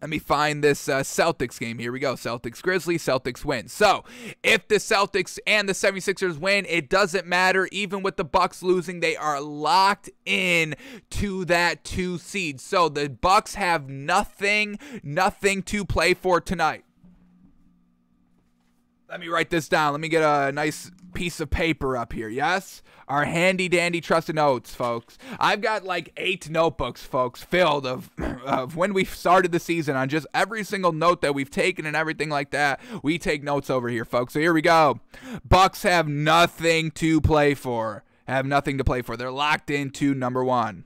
Let me find this Celtics game. Here we go. Celtics Grizzlies. Celtics win. So if the Celtics and the 76ers win, it doesn't matter. Even with the Bucks losing, they are locked in to that 2 seed. So the Bucks have nothing to play for tonight. Let me write this down. Let me get a nice piece of paper up here. Yes? Our handy dandy trusted notes, folks. I've got like 8 notebooks, folks, filled of when we started the season on just every single note that we've taken and everything like that. We take notes over here, folks. So here we go. Bucks have nothing to play for. They're locked into #1.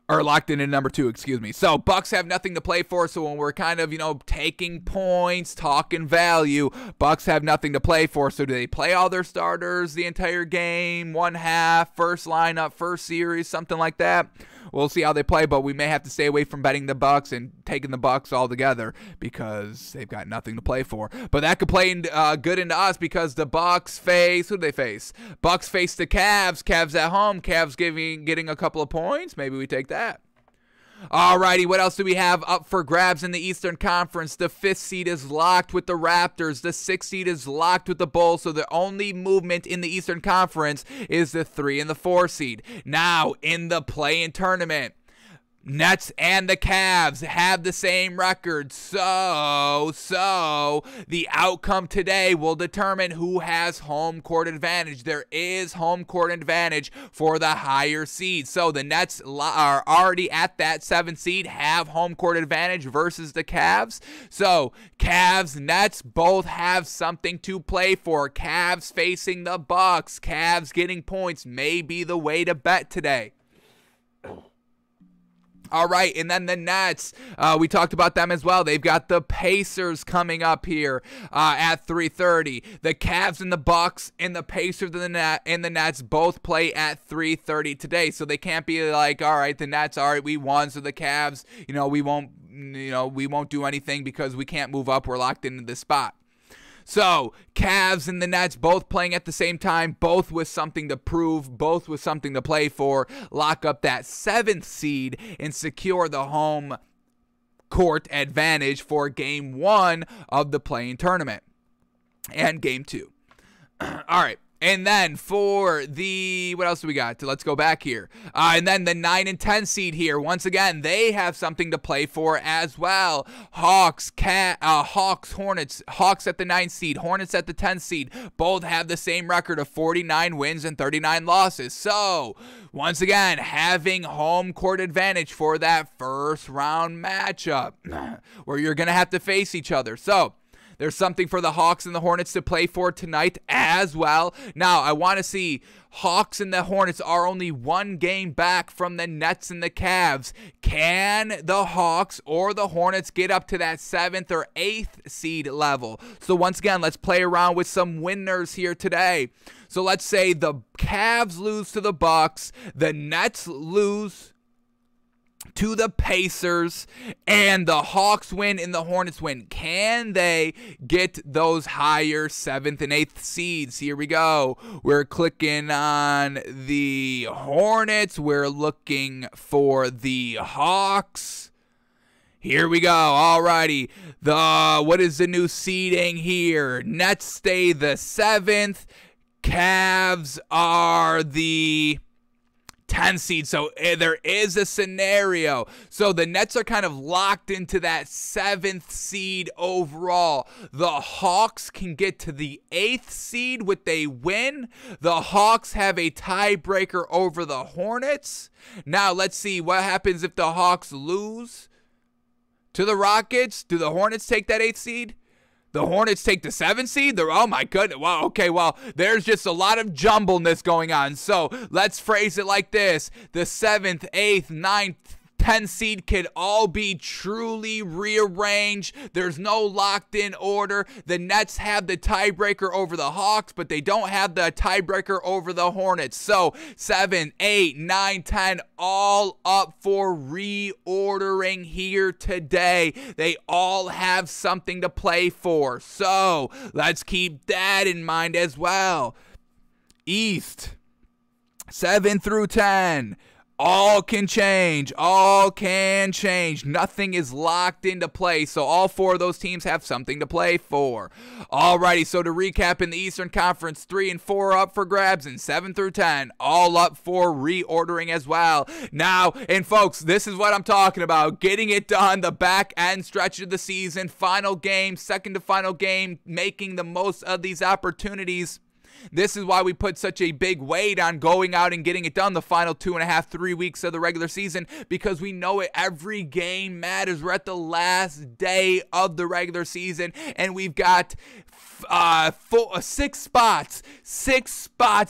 Or locked in at #2, excuse me. So Bucks have nothing to play for. So when we're kind of, taking points, talking value, Bucks have nothing to play for. So do they play all their starters the entire game, 1/2, first lineup, first series, something like that? We'll see how they play, but we may have to stay away from betting the Bucks and taking the Bucks altogether because they've got nothing to play for. But that could play good into us because the Bucks face, who do they face? Bucks face the Cavs. Cavs at home. Cavs getting a couple of points. Maybe we take that. Alrighty, what else do we have up for grabs in the Eastern Conference? The 5th seed is locked with the Raptors. The 6th seed is locked with the Bulls. So the only movement in the Eastern Conference is the 3 and the 4 seed. Now, in the play-in tournament, Nets and the Cavs have the same record, so the outcome today will determine who has home court advantage. There is home court advantage for the higher seed. So the Nets are already at that 7th seed, have home court advantage versus the Cavs. So Cavs, Nets both have something to play for. Cavs facing the Bucks. Cavs getting points may be the way to bet today. All right, and then the Nets, we talked about them as well. They've got the Pacers coming up here at 3:30. The Cavs and the Bucks and the Pacers and the Nets both play at 3:30 today. So they can't be like, all right, the Nets, all right, we won, so the Cavs, we won't do anything because we can't move up. We're locked into this spot. So, Cavs and the Nets both playing at the same time, both with something to prove, both with something to play for. Lock up that 7th seed and secure the home court advantage for Game 1 of the play-in tournament. and game 2. All right. And then for the, what else do we got? Let's go back here. And then the 9 and 10 seed here. Once again, they have something to play for as well. Hawks, Hornets. Hawks at the 9 seed. Hornets at the 10 seed. Both have the same record of 49 wins and 39 losses. So, once again, having home court advantage for that first round matchup where you're going to have to face each other. So, there's something for the Hawks and the Hornets to play for tonight as well. Now, I want to see Hawks and the Hornets are only 1 game back from the Nets and the Cavs. Can the Hawks or the Hornets get up to that 7th or 8th seed level? So once again, let's play around with some winners here today. So let's say the Cavs lose to the Bucks, the Nets lose to the Pacers, and the Hawks win and the Hornets win. Can they get those higher 7th and 8th seeds? Here we go. We're clicking on the Hornets. We're looking for the Hawks. Here we go. Alrighty. What is the new seeding here? Nets stay the 7th. Cavs are the 10 seed. So there is a scenario. So the Nets are kind of locked into that 7th seed overall. The Hawks can get to the 8th seed with a win. The Hawks have a tiebreaker over the Hornets. Now let's see what happens if the Hawks lose to the Rockets. Do the Hornets take that 8th seed? The Hornets take the 7th seed? Oh my goodness. Wow, okay, well, there's just a lot of jumbleness going on. So let's phrase it like this. The 7th, 8th, 9th, 10 seed could all be truly rearranged. There's no locked in order. The Nets have the tiebreaker over the Hawks, but they don't have the tiebreaker over the Hornets. So 7, 8, 9, 10, all up for reordering here today. They all have something to play for. So let's keep that in mind as well. East, 7 through 10. All can change. All can change. Nothing is locked into place. So all 4 of those teams have something to play for. Alrighty, so to recap, in the Eastern Conference, 3 and 4 up for grabs, and 7 through 10 all up for reordering as well. Now, and folks, this is what I'm talking about. Getting it done, the back end stretch of the season, final game, second to final game, making the most of these opportunities. This is why we put such a big weight on going out and getting it done the final 2.5, 3 weeks of the regular season, because we know it. Every game matters. We're at the last day of the regular season, and we've got 6 spots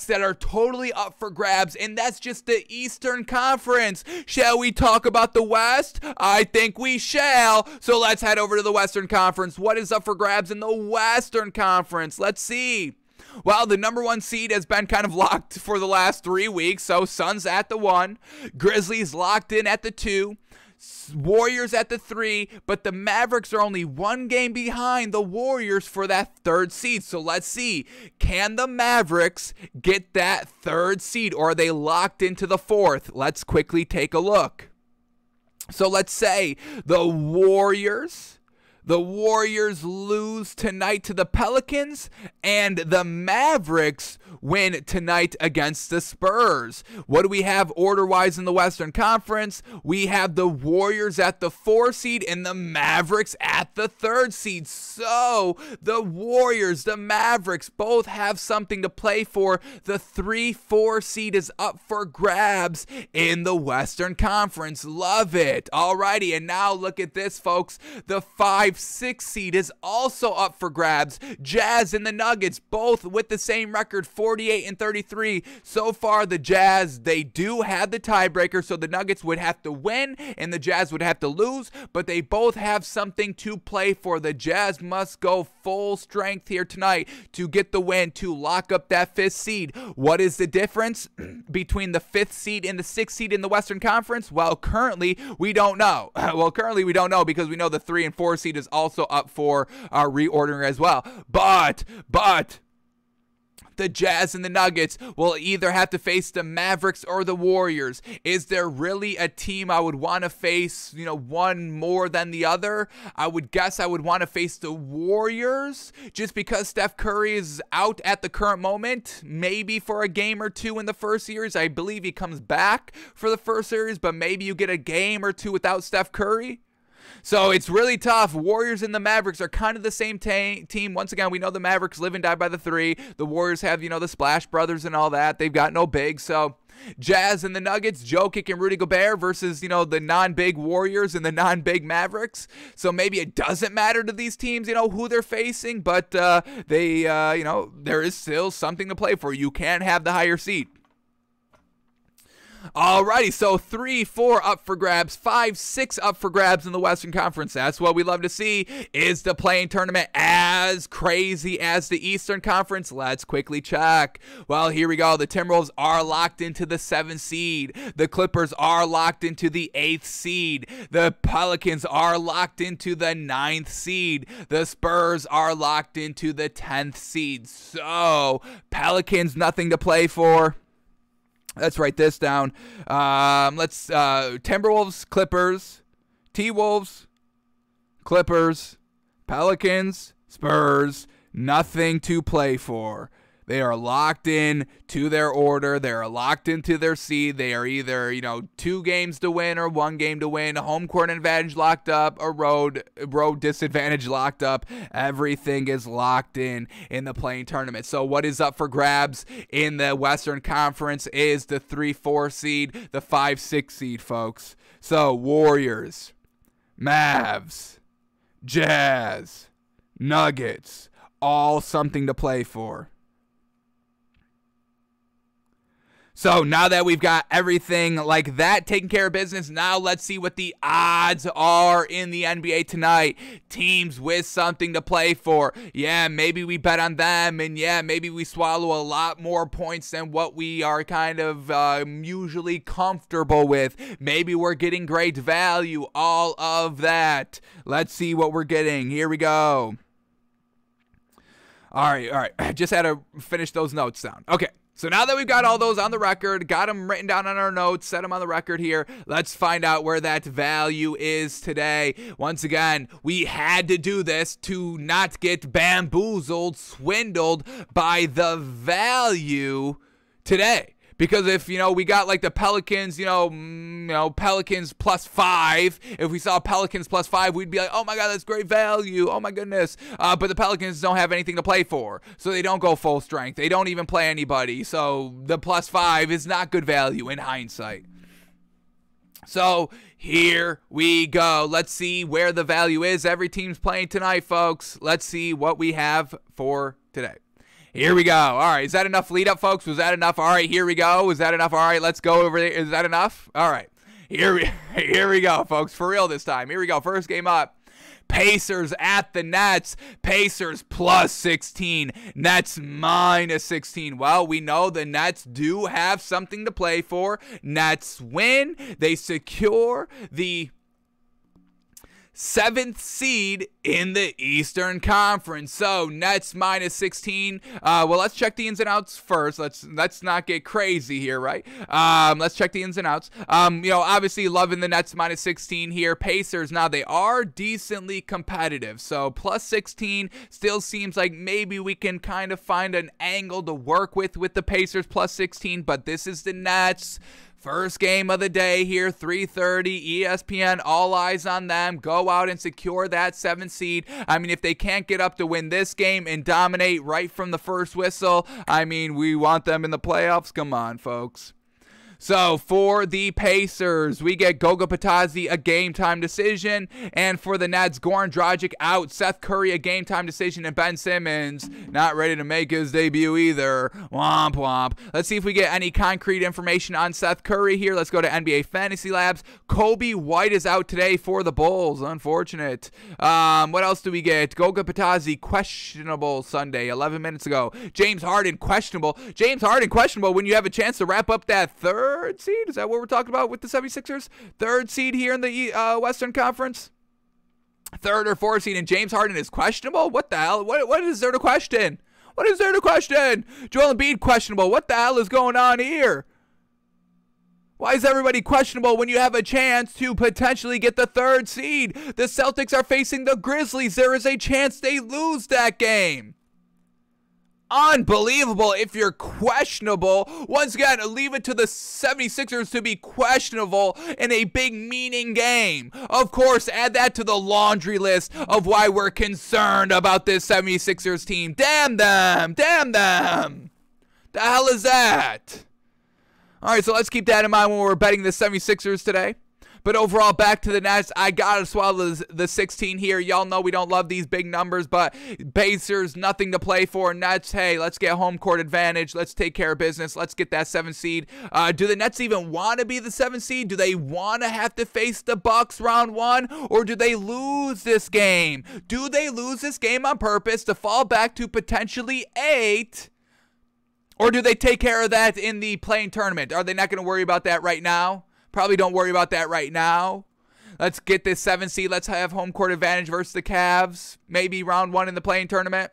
that are totally up for grabs, and that's just the Eastern Conference. Shall we talk about the West? I think we shall. So let's head over to the Western Conference. What is up for grabs in the Western Conference? Let's see. Well, the number 1 seed has been kind of locked for the last 3 weeks. So Suns at the 1, Grizzlies locked in at the 2, Warriors at the 3, but the Mavericks are only 1 game behind the Warriors for that 3rd seed. So let's see, can the Mavericks get that 3rd seed, or are they locked into the 4th? Let's quickly take a look. So let's say the Warriors lose tonight to the Pelicans, and the Mavericks win tonight against the Spurs. What do we have order-wise in the Western Conference? We have the Warriors at the 4 seed and the Mavericks at the 3rd seed. So the Warriors, the Mavericks both have something to play for. The 3-4 seed is up for grabs in the Western Conference. Love it. Alrighty, and now look at this, folks. The 5-6 seed is also up for grabs. Jazz and the Nuggets both with the same record, 48 and 33. So far, the Jazz, they do have the tiebreaker, so the Nuggets would have to win and the Jazz would have to lose, but they both have something to play for. The Jazz must go full strength here tonight to get the win, to lock up that 5th seed. What is the difference between the 5th seed and the 6th seed in the Western Conference? Well, currently, we don't know. Because we know the 3 and 4 seed is also up for reordering as well. But The Jazz and the Nuggets will either have to face the Mavericks or the Warriors. Is there really a team I would want to face, one more than the other? I would guess I would want to face the Warriors just because Steph Curry is out at the current moment, maybe for a game or two in the first series. I believe he comes back for the first series, but maybe you get a game or two without Steph Curry. So it's really tough. Warriors and the Mavericks are kind of the same team. Once again, we know the Mavericks live and die by the three. The Warriors have, the Splash Brothers and all that. They've got no big. So Jazz and the Nuggets, Jokic and Rudy Gobert versus, the non-big Warriors and the non-big Mavericks. So maybe it doesn't matter to these teams, who they're facing. But there is still something to play for. You can have the higher seed. Alrighty, so 3, 4 up for grabs, 5, 6 up for grabs in the Western Conference. That's what we love to see. Is the play-in tournament as crazy as the Eastern Conference? Let's quickly check. Well, here we go. The Timberwolves are locked into the 7th seed. The Clippers are locked into the 8th seed. The Pelicans are locked into the 9th seed. The Spurs are locked into the 10th seed. So, Pelicans, nothing to play for. Let's write this down. Timberwolves, Clippers, T-Wolves, Clippers, Pelicans, Spurs, nothing to play for. They are locked in to their order. They are locked into their seed. They are either, 2 games to win or 1 game to win. Home court advantage locked up, a road disadvantage locked up. Everything is locked in the play-in tournament. So what is up for grabs in the Western Conference is the 3-4 seed, the 5-6 seed, folks. So Warriors, Mavs, Jazz, Nuggets, all something to play for. So now that we've got everything like that taken care of business, now let's see what the odds are in the NBA tonight. Teams with something to play for. Yeah, maybe we bet on them, and yeah, maybe we swallow a lot more points than what we are kind of usually comfortable with. Maybe we're getting great value, all of that. Let's see what we're getting. Here we go. All right. I just had to finish those notes down. Okay. So now that we've got all those on the record, got them written down on our notes, set them on the record here, let's find out where that value is today. Once again, we had to do this to not get bamboozled, swindled by the value today. Because if, we got like the Pelicans, Pelicans +5. If we saw Pelicans +5, we'd be like, oh my God, that's great value. Oh my goodness. But the Pelicans don't have anything to play for. So they don't go full strength. They don't even play anybody. So the +5 is not good value in hindsight. So here we go. Let's see where the value is. Every team's playing tonight, folks. Let's see what we have for today. Here we go. All right. Is that enough lead up, folks? Was that enough? All right. Here we go. Is that enough? All right. Let's go over there. Is that enough? All right. Here we go, folks. For real this time. Here we go. First game up. Pacers at the Nets. Pacers +16. Nets -16. Well, we know the Nets do have something to play for. Nets win. They secure the 7th seed in the Eastern Conference. So Nets -16. Well, let's check the ins and outs first. Let's not get crazy here, right? Let's check the ins and outs. Obviously loving the Nets -16 here. Pacers, now they are decently competitive. So +16 still seems like maybe we can kind of find an angle to work with the Pacers +16, but this is the Nets. First game of the day here, 3:30, ESPN, all eyes on them. Go out and secure that 7th seed. I mean, if they can't get up to win this game and dominate right from the first whistle, I mean, we want them in the playoffs. Come on, folks. So for the Pacers, we get Goga Bitadze, a game-time decision. And for the Nets, Goran Dragic out. Seth Curry, a game-time decision. And Ben Simmons, not ready to make his debut either. Womp womp. Let's see if we get any concrete information on Seth Curry here. Let's go to NBA Fantasy Labs. Kobe White is out today for the Bulls. Unfortunate. What else do we get? Goga Bitadze, questionable Sunday, 11 minutes ago. James Harden, questionable. James Harden, questionable when you have a chance to wrap up that third seed? Is that what we're talking about with the 76ers? 3rd seed here in the Western Conference? 3rd or 4th seed, and James Harden is questionable? What the hell? What is there to question? What is there to question? Joel Embiid questionable. What the hell is going on here? Why is everybody questionable when you have a chance to potentially get the 3rd seed? The Celtics are facing the Grizzlies. There is a chance they lose that game. Unbelievable if you're questionable. Once again, leave it to the 76ers to be questionable in a big meaning game. Of course, add that to the laundry list of why we're concerned about this 76ers team. Damn them. Damn them. The hell is that? All right, so let's keep that in mind when we're betting the 76ers today. But overall, back to the Nets. I got to swallow the 16 here. Y'all know we don't love these big numbers, but Pacers, nothing to play for. Nets, hey, let's get home court advantage. Let's take care of business. Let's get that 7th seed. Do the Nets even want to be the 7th seed? Do they want to have to face the Bucks round 1? Or do they lose this game? Do they lose this game on purpose to fall back to potentially 8? Or do they take care of that in the play-in tournament? Are they not going to worry about that right now? Probably don't worry about that right now. Let's get this 7th seed. Let's have home court advantage versus the Cavs. Maybe round 1 in the play-in tournament.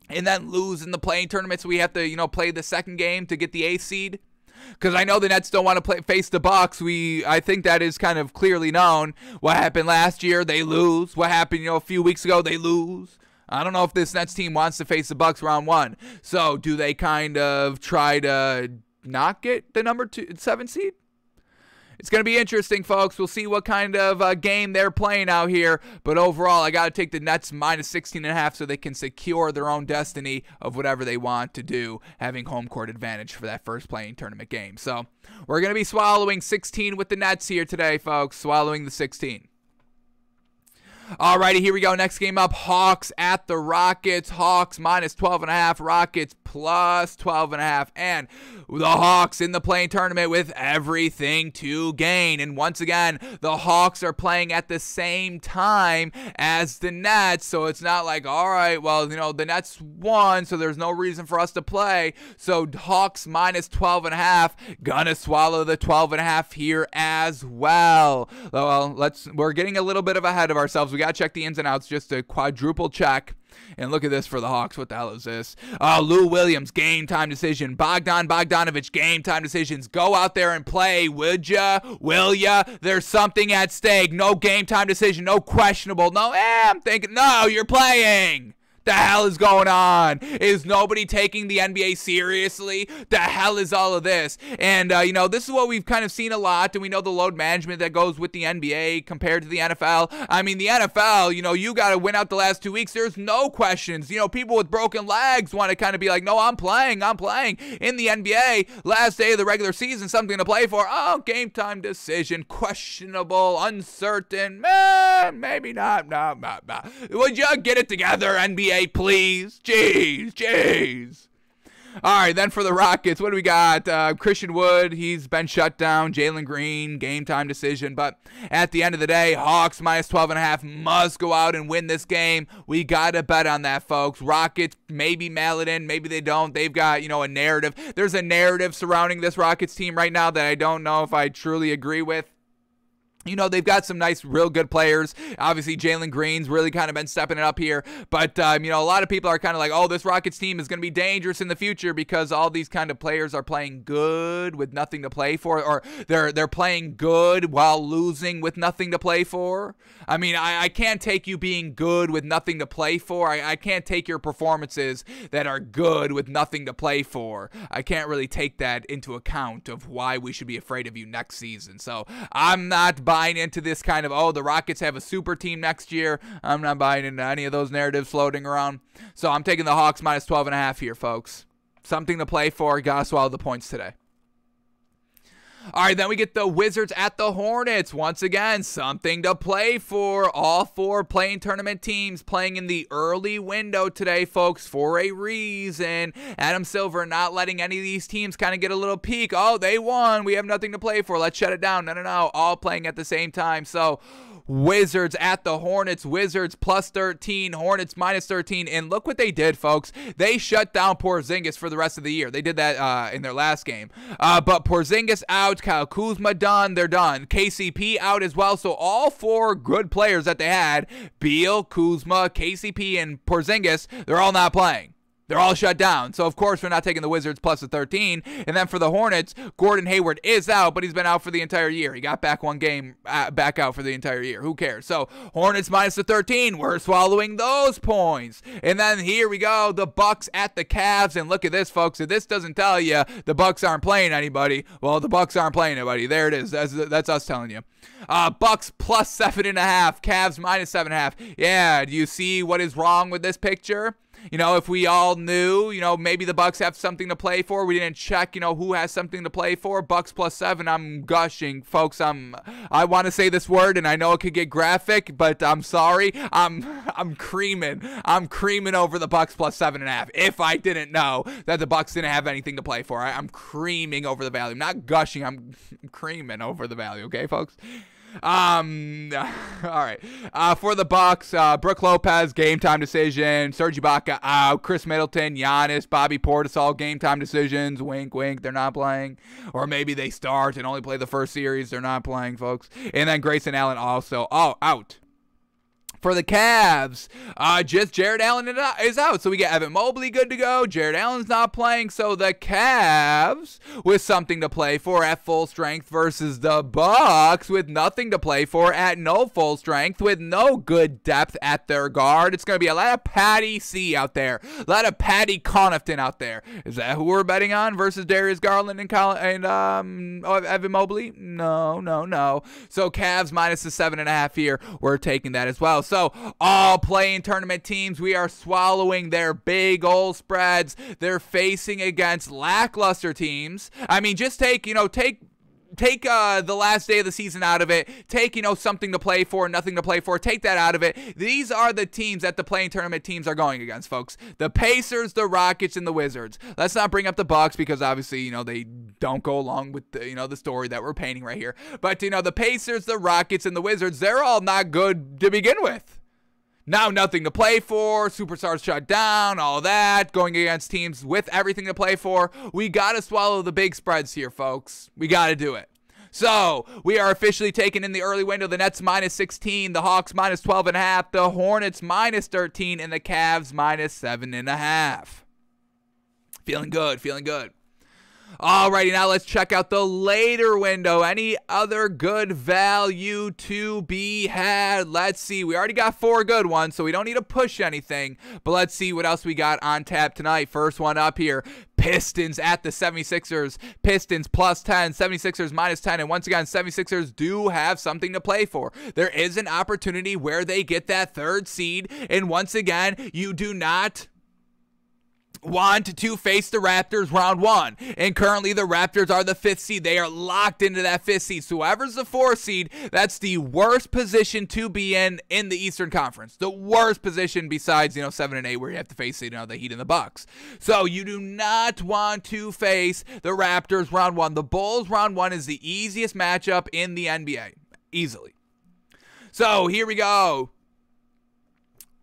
And then lose in the play-in tournament, so we have to, play the 2nd game to get the 8th seed. Because I know the Nets don't want to face the Bucks. I think that is kind of clearly known. What happened last year, they lose. What happened, a few weeks ago, they lose. I don't know if this Nets team wants to face the Bucks round 1. So do they kind of try to not get the number 7 seed? It's going to be interesting, folks. We'll see what kind of game they're playing out here. But overall, I got to take the Nets minus 16.5 so they can secure their own destiny of whatever they want to do, having home court advantage for that first play-in tournament game. So we're going to be swallowing 16 with the Nets here today, folks. Swallowing the 16. Alrighty, here we go. Next game up, Hawks at the Rockets. Hawks minus 12.5. Rockets plus 12.5. And the Hawks in the play-in tournament with everything to gain. And once again, the Hawks are playing at the same time as the Nets. So it's not like, all right, well, the Nets won, so there's no reason for us to play. So Hawks minus 12.5. Gonna swallow the 12.5 here as well. Well, we're getting a little bit ahead of ourselves. We got to check the ins and outs just to quadruple check. And look at this for the Hawks. What the hell is this? Lou Williams, game time decision. Bogdanovich, game time decisions. Go out there and play, would ya? Will ya? There's something at stake. No game time decision. No questionable. No, I'm thinking, no, you're playing. The hell is going on? Is nobody taking the NBA seriously? The hell is all of this? And, this is what we've kind of seen a lot, and we know the load management that goes with the NBA compared to the NFL. I mean, the NFL, you got to win out the last 2 weeks. There's no questions. People with broken legs want to kind of be like, no, I'm playing. In the NBA, last day of the regular season, something to play for. Oh, game time decision, questionable, uncertain. Maybe not. No. Would you get it together, NBA? Please. Jeez. All right, then for the Rockets, what do we got? Christian Wood, he's been shut down. Jalen Green, game time decision. But at the end of the day, Hawks minus 12.5 must go out and win this game. We got to bet on that, folks. Rockets, maybe mail it in, maybe they don't. They've got, a narrative. There's a narrative surrounding this Rockets team right now that I don't know if I truly agree with. They've got some nice, real good players. Obviously, Jalen Green's really kind of been stepping it up here. But, a lot of people are kind of like, oh, this Rockets team is going to be dangerous in the future because all these kind of players are playing good with nothing to play for. Or they're playing good while losing with nothing to play for. I mean, I can't take you being good with nothing to play for. I can't take your performances that are good with nothing to play for. I can't really take that into account of why we should be afraid of you next season. So, I'm not buying into this kind of, the Rockets have a super team next year. I'm not buying into any of those narratives floating around. So I'm taking the Hawks minus 12.5 here, folks. Something to play for. Gotta swallow the points today. All right, then we get the Wizards at the Hornets. Once again, something to play for. All 4 play-in tournament teams playing in the early window today, folks, for a reason. Adam Silver not letting any of these teams kind of get a little peek. Oh, they won. We have nothing to play for. Let's shut it down. No. All playing at the same time. So, Wizards at the Hornets. Wizards plus 13. Hornets minus 13. And look what they did, folks. They shut down Porzingis for the rest of the year. They did that in their last game. But Porzingis out. Kyle Kuzma done. They're done. KCP out as well. So all 4 good players that they had, Beal, Kuzma, KCP, and Porzingis, they're all not playing. They're all shut down. So, of course, we're not taking the Wizards plus the 13. And then for the Hornets, Gordon Hayward is out, but he's been out for the entire year. He got back one game, back out for the entire year. Who cares? So, Hornets minus the 13. We're swallowing those points. And then here we go, the Bucks at the Cavs. And look at this, folks. If this doesn't tell you the Bucks aren't playing anybody, well, the Bucks aren't playing anybody. There it is. That's us telling you. Bucks plus 7.5. Cavs minus 7.5. Yeah, do you see what is wrong with this picture? You know, if we all knew, you know, maybe the Bucks have something to play for. We didn't check, you know, who has something to play for. Bucks plus 7. I'm gushing, folks. I want to say this word, and I know it could get graphic, but I'm sorry. I'm creaming. I'm creaming over the Bucks plus 7.5. If I didn't know that the Bucks didn't have anything to play for, I'm creaming over the value. I'm not gushing. I'm creaming over the value. Okay, folks. All right. For the Bucks, Brook Lopez, game time decision. Serge Ibaka out. Chris Middleton, Giannis, Bobby Portis, all game time decisions. Wink, wink. They're not playing. Or maybe they start and only play the first series. They're not playing, folks. And then Grayson Allen also out. For the Cavs, just Jared Allen is out. So we get Evan Mobley good to go. Jared Allen's not playing. So the Cavs with something to play for at full strength versus the Bucks with nothing to play for at no full strength with no good depth at their guard. It's going to be a lot of Patty C out there. A lot of Patty Connaughton out there. Is that who we're betting on versus Darius Garland and Evan Mobley? No. So Cavs minus the 7.5 here. We're taking that as well. So all play-in tournament teams, we are swallowing their big old spreads. They're facing against lackluster teams. I mean, just take the last day of the season out of it. Take, something to play for, nothing to play for. Take that out of it. These are the teams that the play-in tournament teams are going against, folks. The Pacers, the Rockets, and the Wizards. Let's not bring up the Bucks because obviously, they don't go along with the story that we're painting right here. But, the Pacers, the Rockets, and the Wizards, they're all not good to begin with. Now nothing to play for, superstars shut down, all that, going against teams with everything to play for. We got to swallow the big spreads here, folks. We got to do it. So, we are officially taking in the early window the Nets minus 16, the Hawks minus 12.5, the Hornets minus 13, and the Cavs minus 7.5. Feeling good, feeling good. Alrighty, now let's check out the later window. Any other good value to be had? Let's see. We already got 4 good ones, so we don't need to push anything. But let's see what else we got on tap tonight. First one up here. Pistons at the 76ers. Pistons plus 10, 76ers minus 10. And once again, 76ers do have something to play for. There is an opportunity where they get that 3rd seed. And once again, you do not want to face the Raptors round 1. And currently the Raptors are the 5th seed. They are locked into that 5th seed. So whoever's the 4th seed, that's the worst position to be in the Eastern Conference. The worst position besides, 7 and 8 where you have to face, the Heat and the Bucks. So you do not want to face the Raptors round 1. The Bulls round 1 is the easiest matchup in the NBA. Easily. So here we go.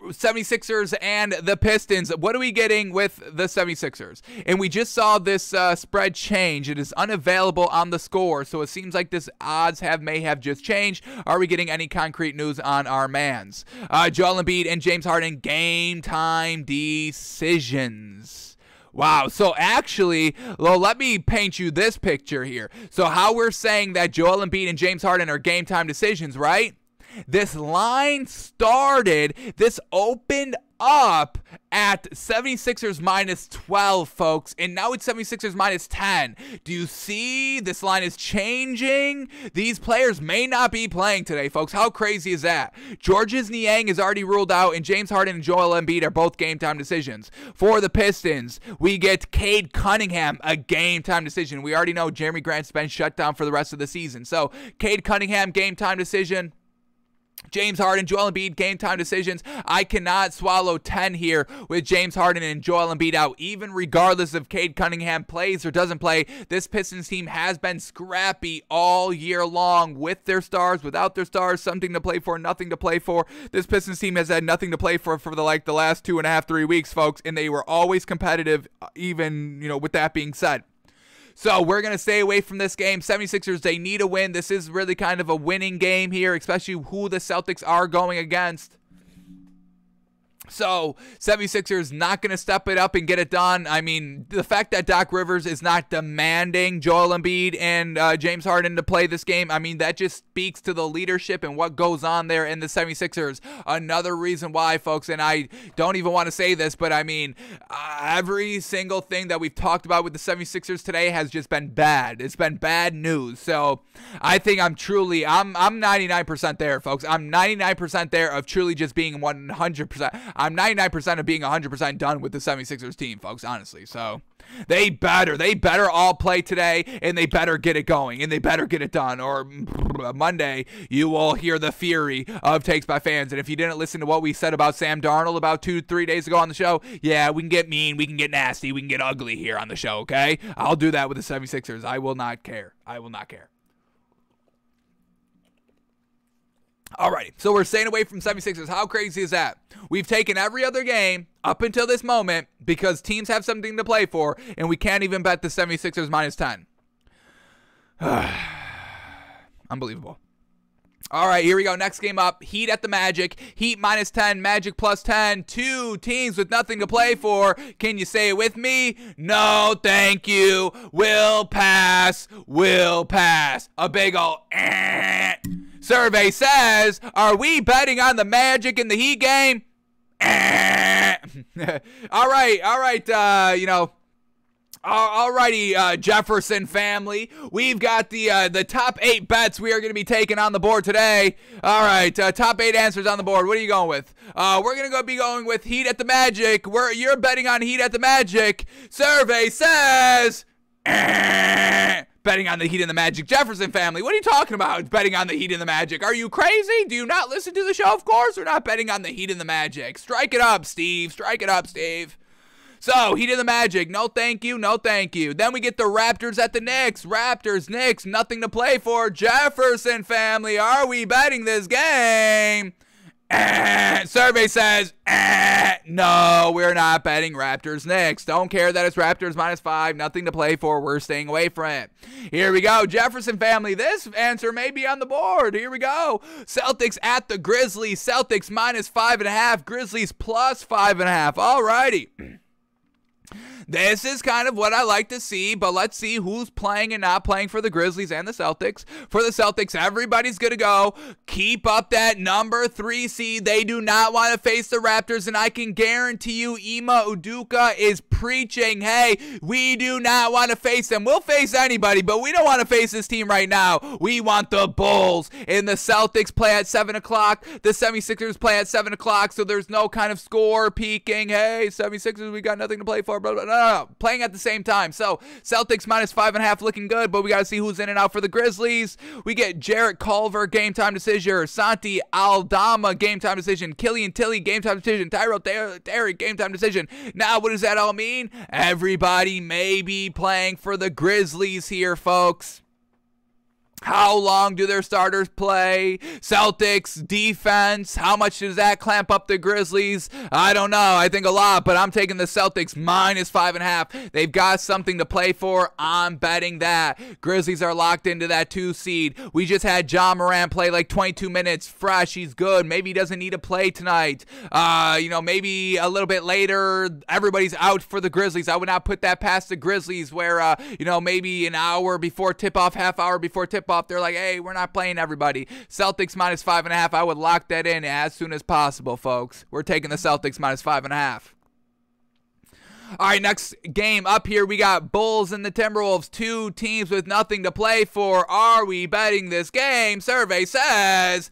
76ers and the Pistons. What are we getting with the 76ers? And we just saw this spread change. It is unavailable on the score, so it seems like this odds may have just changed. Are we getting any concrete news on our mans? Joel Embiid and James Harden game time decisions. Wow, so actually, well, let me paint you this picture here. So how we're saying that Joel Embiid and James Harden are game time decisions, right? This line started, this opened up at 76ers minus 12, folks, and now it's 76ers minus 10. Do you see this line is changing? These players may not be playing today, folks. How crazy is that? Georges Niang is already ruled out, and James Harden and Joel Embiid are both game time decisions. For the Pistons, we get Cade Cunningham, a game time decision. We already know Jeremy Grant's been shut down for the rest of the season. So, Cade Cunningham, game time decision. James Harden, Joel Embiid, game time decisions. I cannot swallow 10 here with James Harden and Joel Embiid out. Even regardless if Cade Cunningham plays or doesn't play, this Pistons team has been scrappy all year long with their stars, without their stars, something to play for, nothing to play for. This Pistons team has had nothing to play for the last 2.5, 3 weeks, folks, and they were always competitive, even, with that being said. So we're going to stay away from this game. 76ers, they need a win. This is really kind of a winning game here, especially who the Celtics are going against. So 76ers not going to step it up and get it done. I mean, the fact that Doc Rivers is not demanding Joel Embiid and James Harden to play this game, I mean, that just speaks to the leadership and what goes on there in the 76ers. Another reason why, folks, and I don't even want to say this, but I mean, every single thing that we've talked about with the 76ers today has just been bad. It's been bad news. So I think I'm 99% there, folks. I'm 99% there of truly just being 100%. I'm 99% of being 100% done with the 76ers team, folks, honestly. So they better all play today, and they better get it going, and they better get it done, or Monday you will hear the fury of takes by fans. And if you didn't listen to what we said about Sam Darnold about 2-3 days ago on the show, yeah, we can get mean, we can get nasty, we can get ugly here on the show, okay? I'll do that with the 76ers. I will not care. I will not care. Alrighty, so we're staying away from 76ers. How crazy is that? We've taken every other game up until this moment because teams have something to play for, and we can't even bet the 76ers minus 10. Unbelievable. All right, here we go. Next game up, Heat at the Magic. Heat minus 10, Magic plus 10. Two teams with nothing to play for. Can you say it with me? No, thank you. Will pass. Will pass. A big ol' Survey says, are we betting on the Magic in the Heat game? All right, alrighty, Jefferson family. We've got the top 8 bets we are going to be taking on the board today. All right, top 8 answers on the board. What are you going with? We're going to be going with Heat at the Magic. You're betting on Heat at the Magic. Survey says, betting on the Heat and the Magic. Jefferson family, what are you talking about? Betting on the Heat and the Magic. Are you crazy? Do you not listen to the show? Of course we're not betting on the Heat and the Magic. Strike it up, Steve. Strike it up, Steve. So, Heat and the Magic. No thank you. No thank you. Then we get the Raptors at the Knicks. Raptors, Knicks, nothing to play for. Jefferson family, are we betting this game? Survey says, no, we're not betting Raptors Knicks. Don't care that it's Raptors minus 5. Nothing to play for. We're staying away from it. Here we go. Jefferson family. This answer may be on the board. Here we go. Celtics at the Grizzlies. Celtics minus 5.5. Grizzlies plus 5.5. All righty. This is kind of what I like to see, but let's see who's playing and not playing for the Grizzlies and the Celtics. For the Celtics, everybody's going to go keep up that number 3 seed. They do not want to face the Raptors, and I can guarantee you Ime Udoka is preaching, hey, we do not want to face them. We'll face anybody, but we don't want to face this team right now. We want the Bulls. And the Celtics play at 7 o'clock. The 76ers play at 7 o'clock, so there's no kind of score peaking. Hey, 76ers, we got nothing to play for, blah, blah, blah. No, playing at the same time. So Celtics minus 5.5 looking good, but we got to see who's in and out for the Grizzlies. We get Jarrett Culver, game time decision. Santi Aldama, game time decision. Killian Tilly, game time decision. Tyrell Terry, game time decision. Now, what does that all mean? Everybody may be playing for the Grizzlies here, folks. How long do their starters play? Celtics defense, how much does that clamp up the Grizzlies? I don't know. I think a lot, but I'm taking the Celtics minus 5.5. They've got something to play for. I'm betting that. Grizzlies are locked into that 2 seed. We just had John Moran play like 22 minutes fresh. He's good. Maybe he doesn't need to play tonight. Maybe a little bit later, everybody's out for the Grizzlies. I would not put that past the Grizzlies where, maybe an hour before tip-off, half hour before tip-off, they're like, hey, we're not playing everybody. Celtics minus 5.5. I would lock that in as soon as possible, folks. We're taking the Celtics minus 5.5. All right, next game up here, we got Bulls and the Timberwolves, 2 teams with nothing to play for. Are we betting this game? Survey says,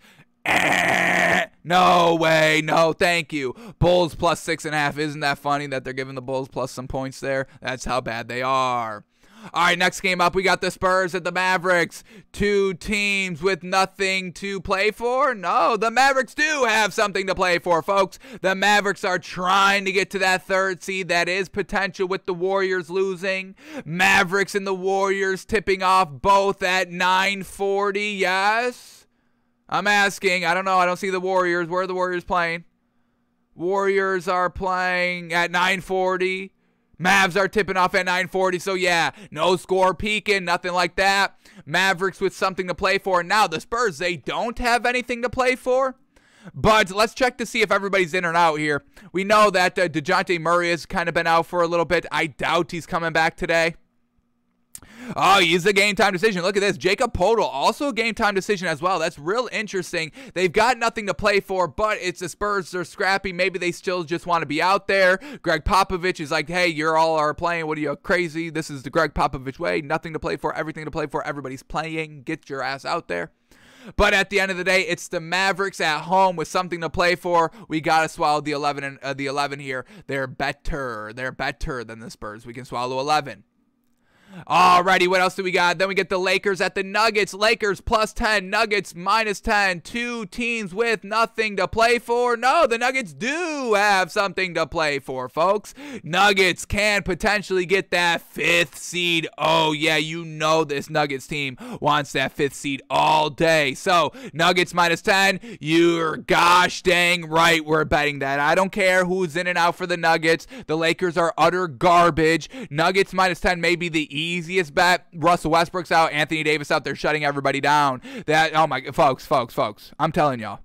no way, no thank you. Bulls plus 6.5. Isn't that funny that they're giving the Bulls plus some points there? That's how bad they are. All right, next game up, we got the Spurs at the Mavericks. 2 teams with nothing to play for? No, the Mavericks do have something to play for, folks. The Mavericks are trying to get to that 3rd seed. That is potential with the Warriors losing. Mavericks and the Warriors tipping off both at 9:40, yes? I'm asking. I don't know. I don't see the Warriors. Where are the Warriors playing? Warriors are playing at 9:40. Mavs are tipping off at 9:40, so yeah, no score peaking, nothing like that. Mavericks with something to play for. Now, the Spurs, they don't have anything to play for. But let's check to see if everybody's in or out here. We know that DeJounte Murray has kind of been out for a little bit. I doubt he's coming back today. Oh, he's a game time decision. Look at this. Jacob Podol, also a game time decision as well. That's real interesting. They've got nothing to play for, but it's the Spurs. They're scrappy. Maybe they still just want to be out there. Greg Popovich is like, hey, you're all are playing. What are you, crazy? This is the Greg Popovich way. Nothing to play for, everything to play for. Everybody's playing. Get your ass out there. But at the end of the day, it's the Mavericks at home with something to play for. We got to swallow the 11 here. They're better. They're better than the Spurs. We can swallow 11. Alrighty, what else do we got? Then we get the Lakers at the Nuggets. Lakers plus 10, Nuggets minus 10. Two teams with nothing to play for. No, the Nuggets do have something to play for, folks. Nuggets can potentially get that 5th seed. Oh, yeah, you know this Nuggets team wants that 5th seed all day. So, Nuggets minus 10, you're gosh dang right we're betting that. I don't care who's in and out for the Nuggets. The Lakers are utter garbage. Nuggets minus 10 may be the easiest bet. Russell Westbrook's out, Anthony Davis out there shutting everybody down. That, oh my, folks, I'm telling y'all.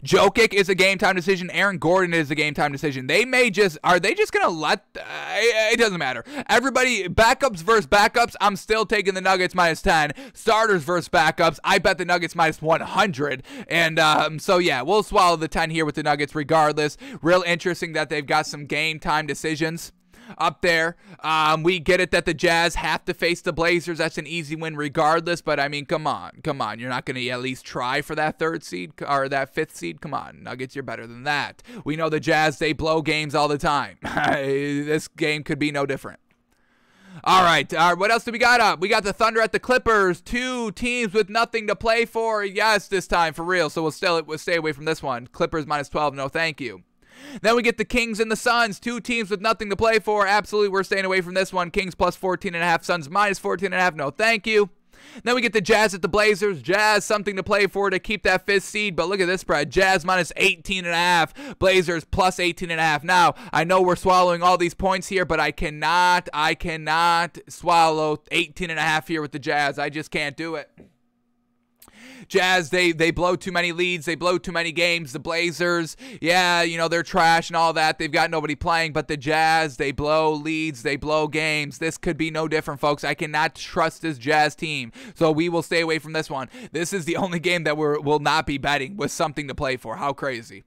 Jokic is a game time decision. Aaron Gordon is a game time decision. They may just, are they just going to let, it doesn't matter. Everybody, backups versus backups, I'm still taking the Nuggets minus 10. Starters versus backups, I bet the Nuggets minus 100. And so yeah, we'll swallow the 10 here with the Nuggets regardless. Real interesting that they've got some game time decisions up there. We get it that the Jazz have to face the Blazers. That's an easy win regardless, but I mean, come on. You're not going to at least try for that 3rd seed or that 5th seed? Come on, Nuggets, you're better than that. We know the Jazz, they blow games all the time. This game could be no different. All right, what else do we got up? We got the Thunder at the Clippers. Two teams with nothing to play for. Yes, this time, for real. So we'll stay away from this one. Clippers minus 12, no thank you. Then we get the Kings and the Suns, two teams with nothing to play for. Absolutely, we're staying away from this one. Kings plus 14.5, Suns minus 14.5. No, thank you. Then we get the Jazz at the Blazers. Jazz, something to play for to keep that 5th seed, but look at this spread. Jazz minus 18.5, Blazers plus 18.5. Now, I know we're swallowing all these points here, but I cannot swallow 18.5 here with the Jazz. I just can't do it. Jazz, they blow too many leads. They blow too many games. The Blazers, yeah, you know, they're trash and all that. They've got nobody playing. But the Jazz, they blow leads. They blow games. This could be no different, folks. I cannot trust this Jazz team. So we will stay away from this one. This is the only game that will not be betting with something to play for. How crazy.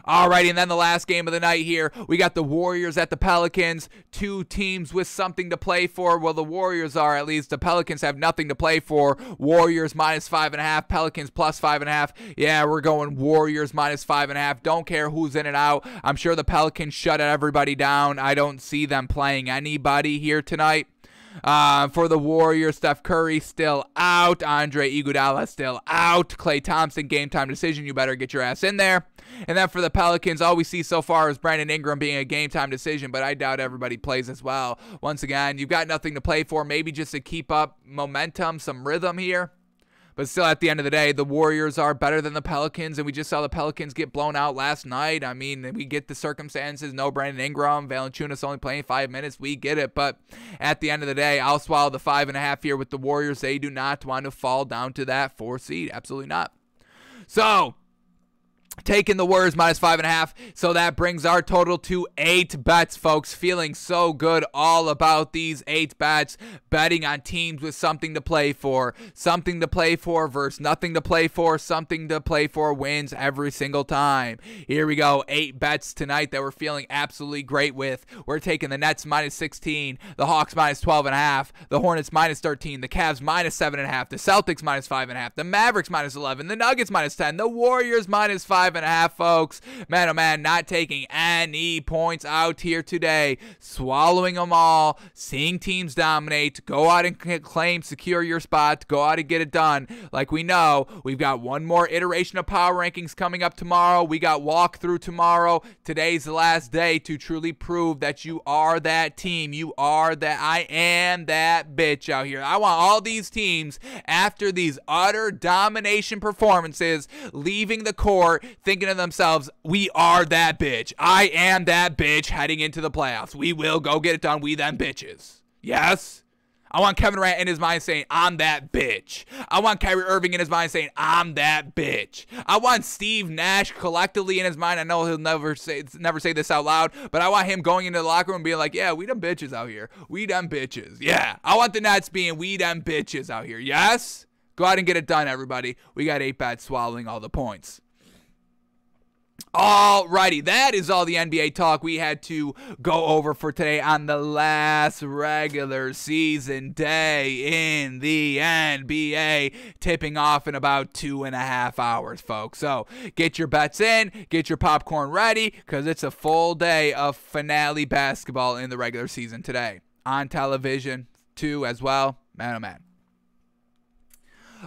Alrighty, and then the last game of the night here, we got the Warriors at the Pelicans. Two teams with something to play for. Well, the Warriors are, at least. The Pelicans have nothing to play for. Warriors minus 5.5, Pelicans plus 5.5. Yeah, we're going Warriors minus 5.5. Don't care who's in and out. I'm sure the Pelicans shut everybody down. I don't see them playing anybody here tonight. For the Warriors, Steph Curry still out. Andre Iguodala still out. Klay Thompson, game time decision. You better get your ass in there. And then for the Pelicans, all we see so far is Brandon Ingram being a game time decision, but I doubt everybody plays as well. Once again, you've got nothing to play for, maybe just to keep up momentum, some rhythm here. But still, at the end of the day, the Warriors are better than the Pelicans, and we just saw the Pelicans get blown out last night. I mean, we get the circumstances. No Brandon Ingram. Valanciunas only playing 5 minutes. We get it. But at the end of the day, I'll swallow the 5.5 here with the Warriors. They do not want to fall down to that 4th seed. Absolutely not. So, taking the Warriors minus 5.5, so that brings our total to 8 bets, folks. Feeling so good all about these 8 bets. Betting on teams with something to play for. Something to play for versus nothing to play for. Something to play for wins every single time. Here we go. 8 bets tonight that we're feeling absolutely great with. We're taking the Nets minus 16, the Hawks minus 12.5, the Hornets minus 13, the Cavs minus 7.5, the Celtics minus 5.5, the Mavericks minus 11, the Nuggets minus 10, the Warriors minus 5.5, folks. Man, oh man, not taking any points out here today. Swallowing them all. Seeing teams dominate. Go out and claim, secure your spot. Go out and get it done. Like we know, we've got one more iteration of power rankings coming up tomorrow. We got walkthrough tomorrow. Today's the last day to truly prove that you are that team. You are that. I am that bitch out here. I want all these teams, after these utter domination performances, leaving the court thinking to themselves, we are that bitch. I am that bitch heading into the playoffs. We will go get it done. We them bitches. Yes? I want Kevin Durant in his mind saying, I'm that bitch. I want Kyrie Irving in his mind saying, I'm that bitch. I want Steve Nash collectively in his mind. I know he'll never say this out loud, but I want him going into the locker room and being like, yeah, we them bitches out here. We them bitches. Yeah. I want the Nets being, we them bitches out here. Yes? Go out and get it done, everybody. We got 8-bet swallowing all the points. Alrighty, that is all the NBA talk we had to go over for today on the last regular season day in the NBA, tipping off in about 2.5 hours, folks. So get your bets in, get your popcorn ready, because it's a full day of finale basketball in the regular season today. On television, too, as well. Man, oh man.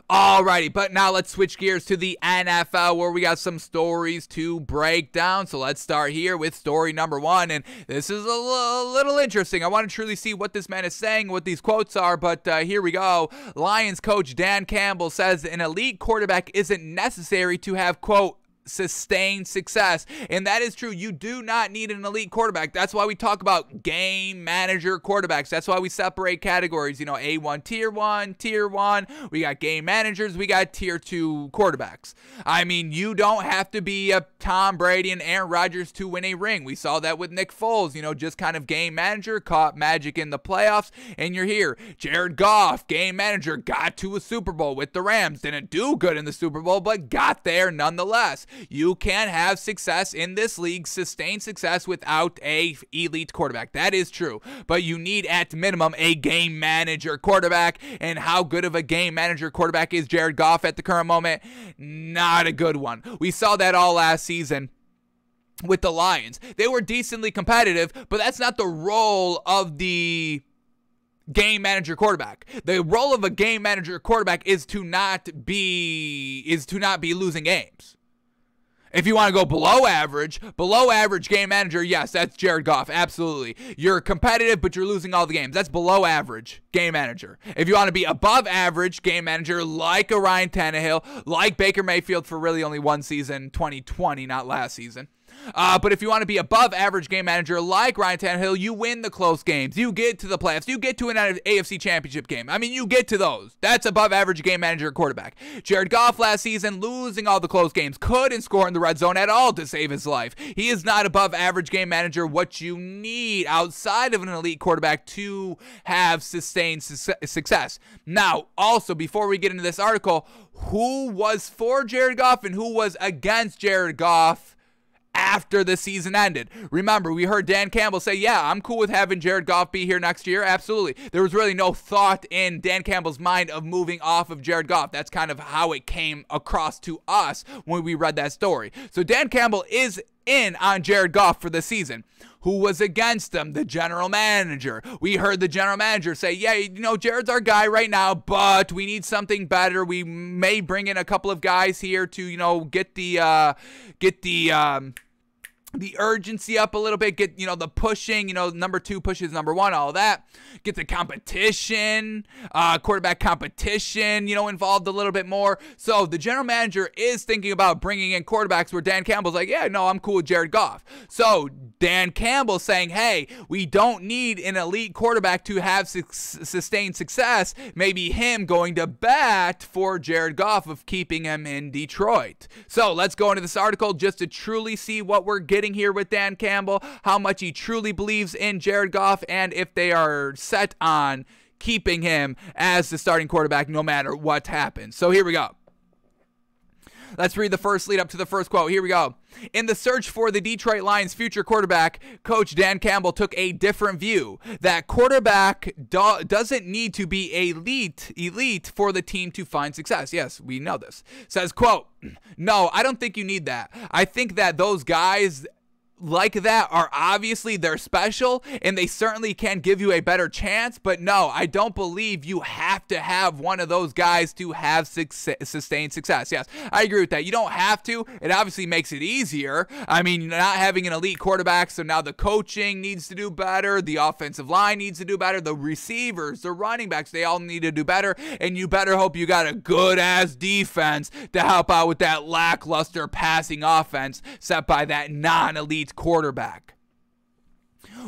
Alrighty, but now let's switch gears to the NFL, where we got some stories to break down. So let's start here with story number 1, and this is a little interesting. I want to truly see what this man is saying, what these quotes are, but here we go. Lions coach Dan Campbell says an elite quarterback isn't necessary to have, quote, sustained success. And that is true. You do not need an elite quarterback. That's why we talk about game manager quarterbacks. That's why we separate categories. You know, A1, tier 1. We got game managers. We got tier 2 quarterbacks. I mean, you don't have to be a Tom Brady and Aaron Rodgers to win a ring. We saw that with Nick Foles, you know, just kind of game manager, caught magic in the playoffs, and you're here. Jared Goff, game manager, got to a Super Bowl with the Rams. Didn't do good in the Super Bowl, but got there nonetheless. You can have success in this league, sustained success, without a elite quarterback. That is true. But you need, at minimum, a game manager quarterback. And how good of a game manager quarterback is Jared Goff at the current moment? Not a good one. We saw that all last season with the Lions. They were decently competitive, but that's not the role of the game manager quarterback. The role of a game manager quarterback is to not be losing games. If you want to go below average game manager, yes, that's Jared Goff, absolutely. You're competitive, but you're losing all the games. That's below average game manager. If you want to be above average game manager, like a Ryan Tannehill, like Baker Mayfield for really only one season, 2020, not last season. But if you want to be above average game manager like Ryan Tannehill, you win the close games. You get to the playoffs. You get to an AFC championship game. I mean, you get to those. That's above average game manager quarterback. Jared Goff last season, losing all the close games, couldn't score in the red zone at all to save his life. He is not above average game manager. What you need outside of an elite quarterback to have sustained success. Now, also, before we get into this article, who was for Jared Goff and who was against Jared Goff after the season ended? Remember, we heard Dan Campbell say, yeah, I'm cool with having Jared Goff be here next year. Absolutely. There was really no thought in Dan Campbell's mind of moving off of Jared Goff. That's kind of how it came across to us when we read that story. So Dan Campbell is in on Jared Goff for the season. Who was against him? The general manager. We heard the general manager say, yeah, you know, Jared's our guy right now, but we need something better. We may bring in a couple of guys here to, you know, get the urgency up a little bit, get, you know, the pushing, you know, number 2 pushes number 1, all that. Get the competition, quarterback competition, you know, involved a little bit more. So the general manager is thinking about bringing in quarterbacks where Dan Campbell's like, yeah, no, I'm cool with Jared Goff. So Dan Campbell saying, hey, we don't need an elite quarterback to have sustained success. Maybe him going to bat for Jared Goff of keeping him in Detroit. So let's go into this article just to truly see what we're getting here with Dan Campbell, how much he truly believes in Jared Goff, and if they are set on keeping him as the starting quarterback no matter what happens. So here we go. Let's read the first lead up to the first quote. Here we go. In the search for the Detroit Lions' future quarterback, Coach Dan Campbell took a different view. That quarterback doesn't need to be elite for the team to find success. Yes, we know this. Says, quote, no, I don't think you need that. I think that those guys like that are obviously they're special and they certainly can give you a better chance, but no, I don't believe you have to have one of those guys to have sustained success. Yes, I agree with that. You don't have to. It obviously makes it easier. I mean, not having an elite quarterback, so now the coaching needs to do better, the offensive line needs to do better, the receivers, the running backs, they all need to do better, and you better hope you got a good-ass defense to help out with that lackluster passing offense set by that non-elite quarterback.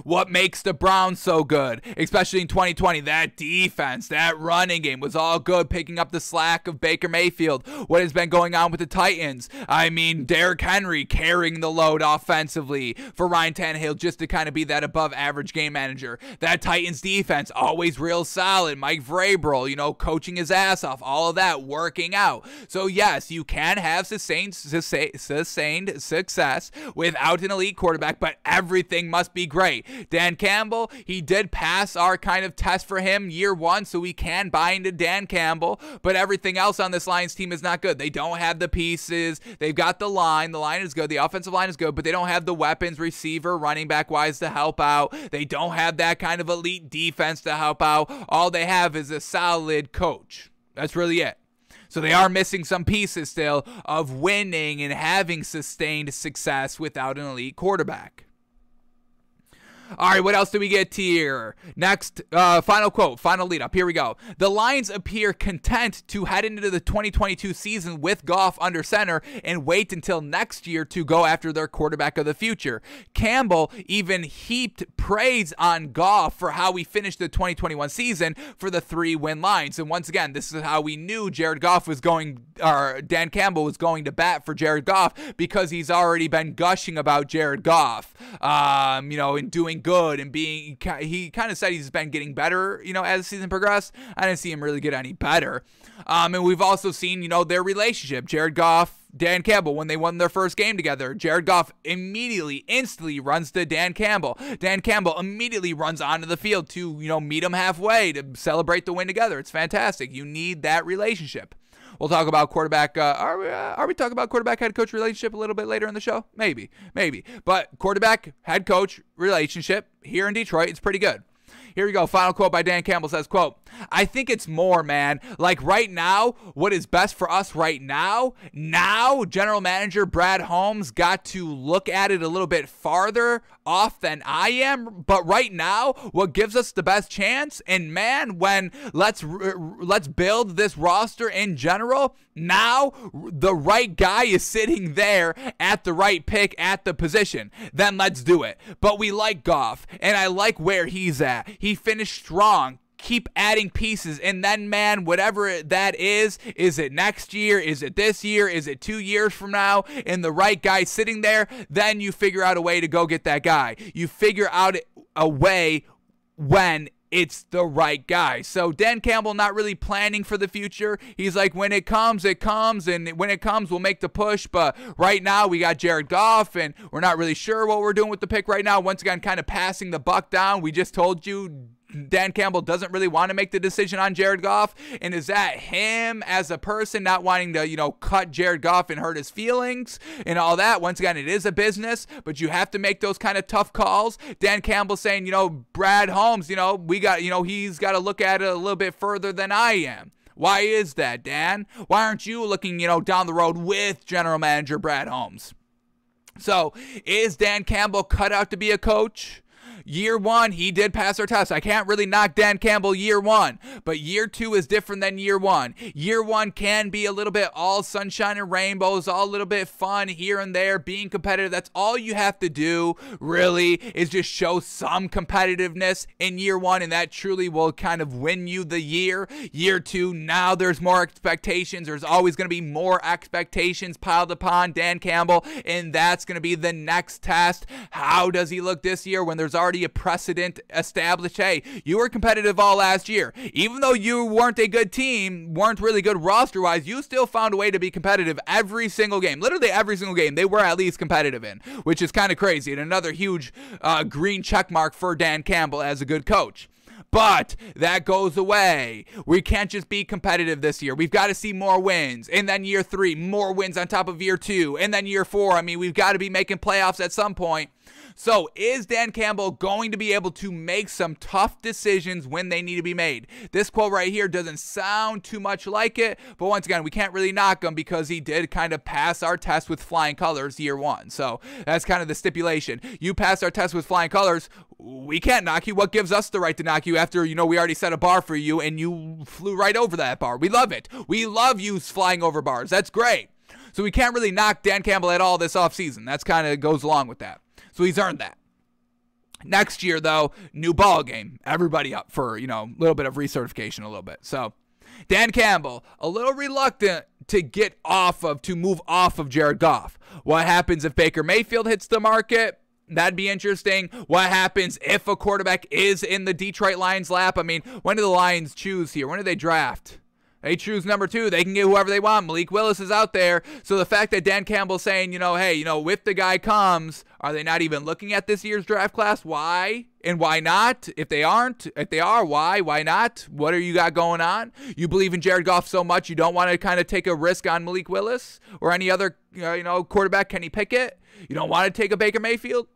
What makes the Browns so good, especially in 2020? That defense, that running game was all good, picking up the slack of Baker Mayfield. What has been going on with the Titans? I mean, Derrick Henry carrying the load offensively for Ryan Tannehill just to kind of be that above average game manager. That Titans defense, always real solid. Mike Vrabel, coaching his ass off. All of that working out. So yes, you can have sustained success without an elite quarterback, but everything must be great. Dan Campbell, he did pass our kind of test for him year one, so we can buy into Dan Campbell, but everything else on this Lions team is not good. They don't have the pieces. They've got the line. The line is good. The offensive line is good, but they don't have the weapons, receiver, running back wise, to help out. They don't have that kind of elite defense to help out. All they have is a solid coach. That's really it. So they are missing some pieces still of winning and having sustained success without an elite quarterback. All right, what else do we get here? Next, final quote, final lead up. Here we go. The Lions appear content to head into the 2022 season with Goff under center and wait until next year to go after their quarterback of the future. Campbell even heaped praise on Goff for how he finished the 2021 season for the 3-win Lions. And once again, this is how we knew Dan Campbell was going to bat for Jared Goff, because he's already been gushing about Jared Goff, and doing good and he kind of said he's been getting better, as the season progressed. I didn't see him really get any better. And we've also seen, their relationship, Jared Goff, Dan Campbell, when they won their first game together. Jared Goff instantly runs to Dan Campbell. Dan Campbell immediately runs onto the field to, meet him halfway to celebrate the win together. It's fantastic. You need that relationship. We'll talk about quarterback. Are we talking about quarterback head coach relationship a little bit later in the show? Maybe. But quarterback head coach relationship here in Detroit, it's pretty good. Here we go. Final quote by Dan Campbell says, quote, "I think it's more, man. Like right now, what is best for us right now, general manager Brad Holmes got to look at it a little bit farther off than I am. But right now, what gives us the best chance, and man, when let's build this roster in general, now the right guy is sitting there at the right pick at the position. Then let's do it. But we like Goff, and I like where he's at. He finished strong. Keep adding pieces, and then, man, whatever that is it next year? Is it this year? Is it 2 years from now? And the right guy sitting there, then you figure out a way to go get that guy. You figure out a way when it's the right guy." So Dan Campbell not really planning for the future. He's like, when it comes, it comes, and when it comes, we'll make the push. But right now, we got Jared Goff, and we're not really sure what we're doing with the pick right now. Once again, kind of passing the buck down. We just told you Dan Campbell doesn't really want to make the decision on Jared Goff. And is that him as a person not wanting to, cut Jared Goff and hurt his feelings and all that? Once again, it is a business, but you have to make those kind of tough calls. Dan Campbell saying, Brad Holmes, we got, he's got to look at it a little bit further than I am. Why is that, Dan? Why aren't you looking, down the road with general manager Brad Holmes? So is Dan Campbell cut out to be a coach? Year one, he did pass our test. I can't really knock Dan Campbell year one, but year two is different than year one. Year one can be a little bit all sunshine and rainbows, all a little bit fun here and there, being competitive. That's all you have to do, really, is just show some competitiveness in year one, and that truly will kind of win you the year. Year two, now there's more expectations. There's always going to be more expectations piled upon Dan Campbell, and that's going to be the next test. How does he look this year when there's already a precedent established? Hey, you were competitive all last year. Even though you weren't a good team, weren't really good roster-wise, you still found a way to be competitive every single game. Literally every single game they were at least competitive in, which is kind of crazy. And another huge green check mark for Dan Campbell as a good coach. But that goes away. We can't just be competitive this year. We've got to see more wins. And then year three, more wins on top of year two. And then year four, we've got to be making playoffs at some point. So is Dan Campbell going to be able to make some tough decisions when they need to be made? This quote right here doesn't sound too much like it, but once again, we can't really knock him because he did kind of pass our test with flying colors year one. So that's kind of the stipulation. You passed our test with flying colors, we can't knock you. What gives us the right to knock you after, we already set a bar for you and you flew right over that bar? We love it. We love you flying over bars. That's great. So we can't really knock Dan Campbell at all this offseason. That's kind of goes along with that. So he's earned that. Next year, though, new ball game. Everybody up for, a little bit of recertification a little bit. So Dan Campbell, a little reluctant to move off of Jared Goff. What happens if Baker Mayfield hits the market? That'd be interesting. What happens if a quarterback is in the Detroit Lions' lap? I mean, when do the Lions choose here? When do they draft? They choose number 2. They can get whoever they want. Malik Willis is out there. So the fact that Dan Campbell's saying, hey, if the guy comes, are they not even looking at this year's draft class? Why? And why not? If they are, why? Why not? What do you got going on? You believe in Jared Goff so much you don't want to kind of take a risk on Malik Willis or any other, quarterback, Kenny Pickett? You don't want to take a Baker Mayfield?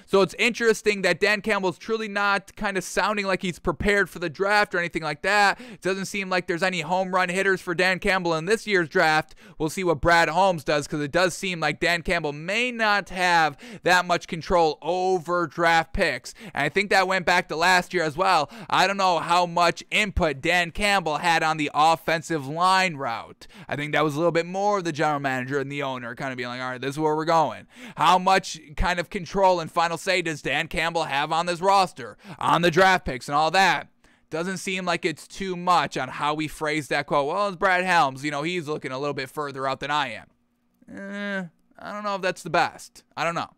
So it's interesting that Dan Campbell's truly not kind of sounding like he's prepared for the draft or anything like that. It doesn't seem like there's any home run hitters for Dan Campbell in this year's draft. We'll see what Brad Holmes does, because it does seem like Dan Campbell may not have that much control over draft picks. And I think that went back to last year as well. I don't know how much input Dan Campbell had on the offensive line route. I think that was a little bit more of the general manager and the owner kind of being like, all right, this is where we're going. How much kind of control and final say does Dan Campbell have on this roster, on the draft picks and all that? Doesn't seem like it's too much on how we phrase that quote. Well, it's Brad Helms. He's looking a little bit further out than I am. I don't know if that's the best. I don't know.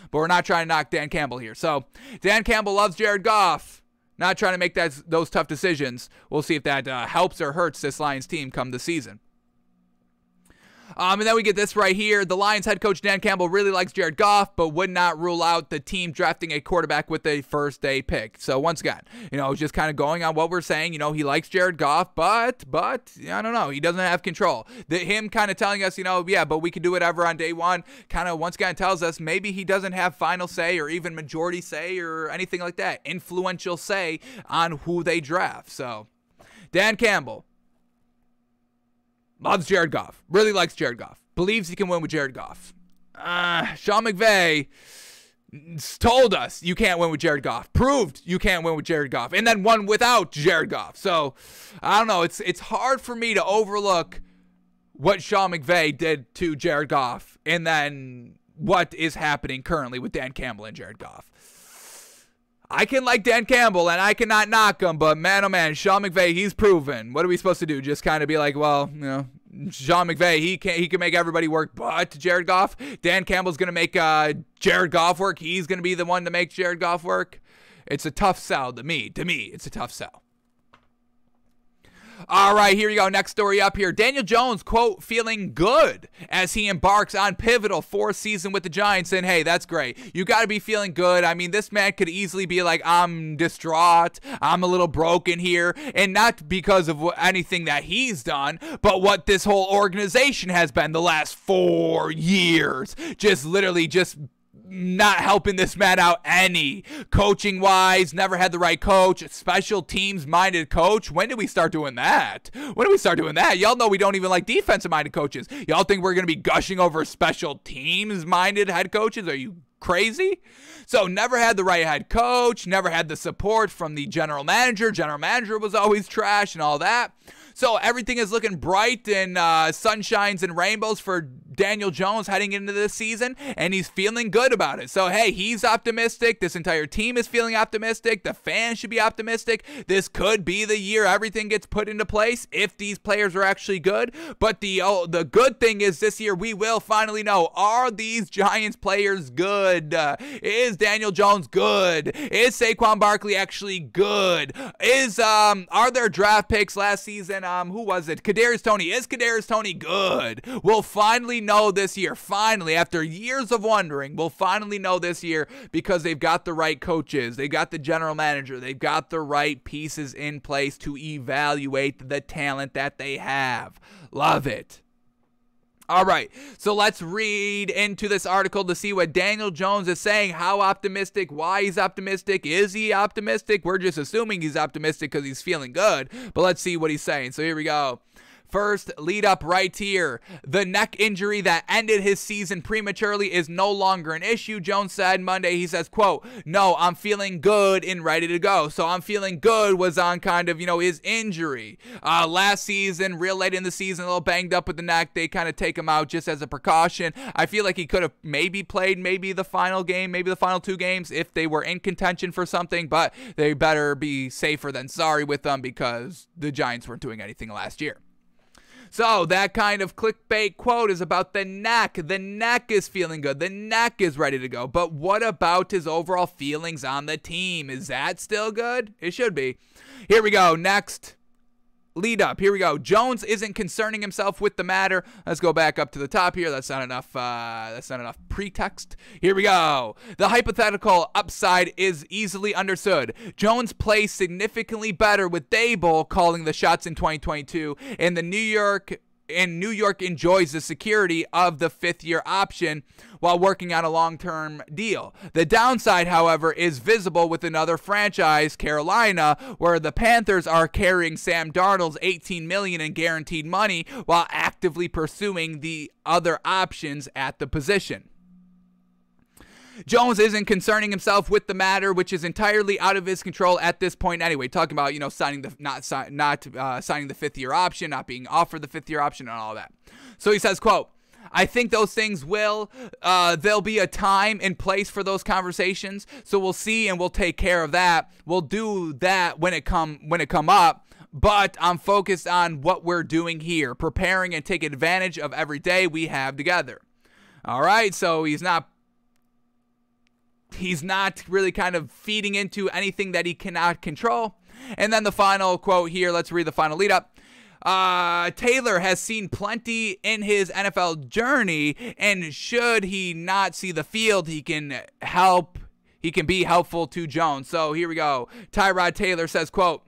But we're not trying to knock Dan Campbell here. So Dan Campbell loves Jared Goff. Not trying to make those tough decisions. We'll see if that helps or hurts this Lions team come the season. And then we get this right here. The Lions head coach Dan Campbell really likes Jared Goff, but would not rule out the team drafting a quarterback with a first-day pick. So once again, just kind of going on what we're saying. He likes Jared Goff, but I don't know. He doesn't have control. Him kind of telling us, but we can do whatever on day one, kind of once again tells us maybe he doesn't have final say or even majority say or anything like that. Influential say on who they draft. So Dan Campbell loves Jared Goff. Really likes Jared Goff. Believes he can win with Jared Goff. Sean McVay told us you can't win with Jared Goff. Proved you can't win with Jared Goff. And then won without Jared Goff. So, I don't know. It's hard for me to overlook what Sean McVay did to Jared Goff. And then what is happening currently with Dan Campbell and Jared Goff. I can like Dan Campbell, and I cannot knock him, but man, oh man, Sean McVay, he's proven. What are we supposed to do? Just kind of be like, well, Sean McVay, he can make everybody work, but Jared Goff, Dan Campbell's going to make Jared Goff work. He's going to be the one to make Jared Goff work. It's a tough sell to me. It's a tough sell. All right, here you go. Next story up here. Daniel Jones, quote, feeling good as he embarks on pivotal 4th season with the Giants. And hey, that's great. You got to be feeling good. I mean, this man could easily be like, I'm distraught. I'm a little broken here. And not because of anything that he's done, but what this whole organization has been the last 4 years. Literally not helping this man out any. Coaching wise, never had the right coach. Special teams minded coach. When did we start doing that? Y'all know we don't even like defensive minded coaches. Y'all think we're going to be gushing over special teams minded head coaches? Are you crazy? So never had the right head coach, never had the support from the general manager. General manager was always trash and all that. So everything is looking bright and sunshines and rainbows for Daniel Jones heading into this season, and he's feeling good about it. So, hey, he's optimistic. This entire team is feeling optimistic. The fans should be optimistic. This could be the year everything gets put into place if these players are actually good. But the good thing is this year we will finally know, are these Giants players good? Is Daniel Jones good? Is Saquon Barkley actually good? Are there draft picks last season? Who was it? Kadarius Toney. Is Kadarius Toney good? We'll finally know this year. Finally, after years of wondering, we'll finally know this year because they've got the right coaches. They've got the general manager. They've got the right pieces in place to evaluate the talent that they have. Love it. All right, so let's read into this article to see what Daniel Jones is saying. How optimistic, why he's optimistic, is he optimistic? We're just assuming he's optimistic because he's feeling good, but let's see what he's saying. So here we go. First lead up right here. The neck injury that ended his season prematurely is no longer an issue, Jones said Monday. He says, quote, no, I'm feeling good and ready to go. So I'm feeling good was on kind of, his injury. Last season, real late in the season, a little banged up with the neck. They kind of take him out just as a precaution. I feel like he could have maybe played the final game, maybe the final 2 games if they were in contention for something, but they better be safer than sorry with them because the Giants weren't doing anything last year. So that kind of clickbait quote is about the neck. The neck is feeling good. The neck is ready to go. But what about his overall feelings on the team? Is that still good? It should be. Here we go. Next lead up. Here we go. Jones isn't concerning himself with the matter. Let's go back up to the top here. That's not enough. That's not enough pretext. Here we go. The hypothetical upside is easily understood. Jones plays significantly better with Daboll calling the shots in 2022, and New York enjoys the security of the 5th-year option while working on a long-term deal. The downside, however, is visible with another franchise, Carolina, where the Panthers are carrying Sam Darnold's $18 million in guaranteed money while actively pursuing the other options at the position. Jones isn't concerning himself with the matter, which is entirely out of his control at this point anyway. Talking about, signing the signing the 5th-year option, not being offered the 5th-year option and all that. So he says, quote, I think those things there'll be a time and place for those conversations. So we'll see and we'll take care of that. We'll do that when it come up. But I'm focused on what we're doing here, preparing and taking advantage of every day we have together. All right, so he's not really kind of feeding into anything that he cannot control. And then the final quote here, let's read the final lead up. Taylor has seen plenty in his NFL journey, and should he not see the field, he can be helpful to Jones. So here we go. Tyrod Taylor says, quote,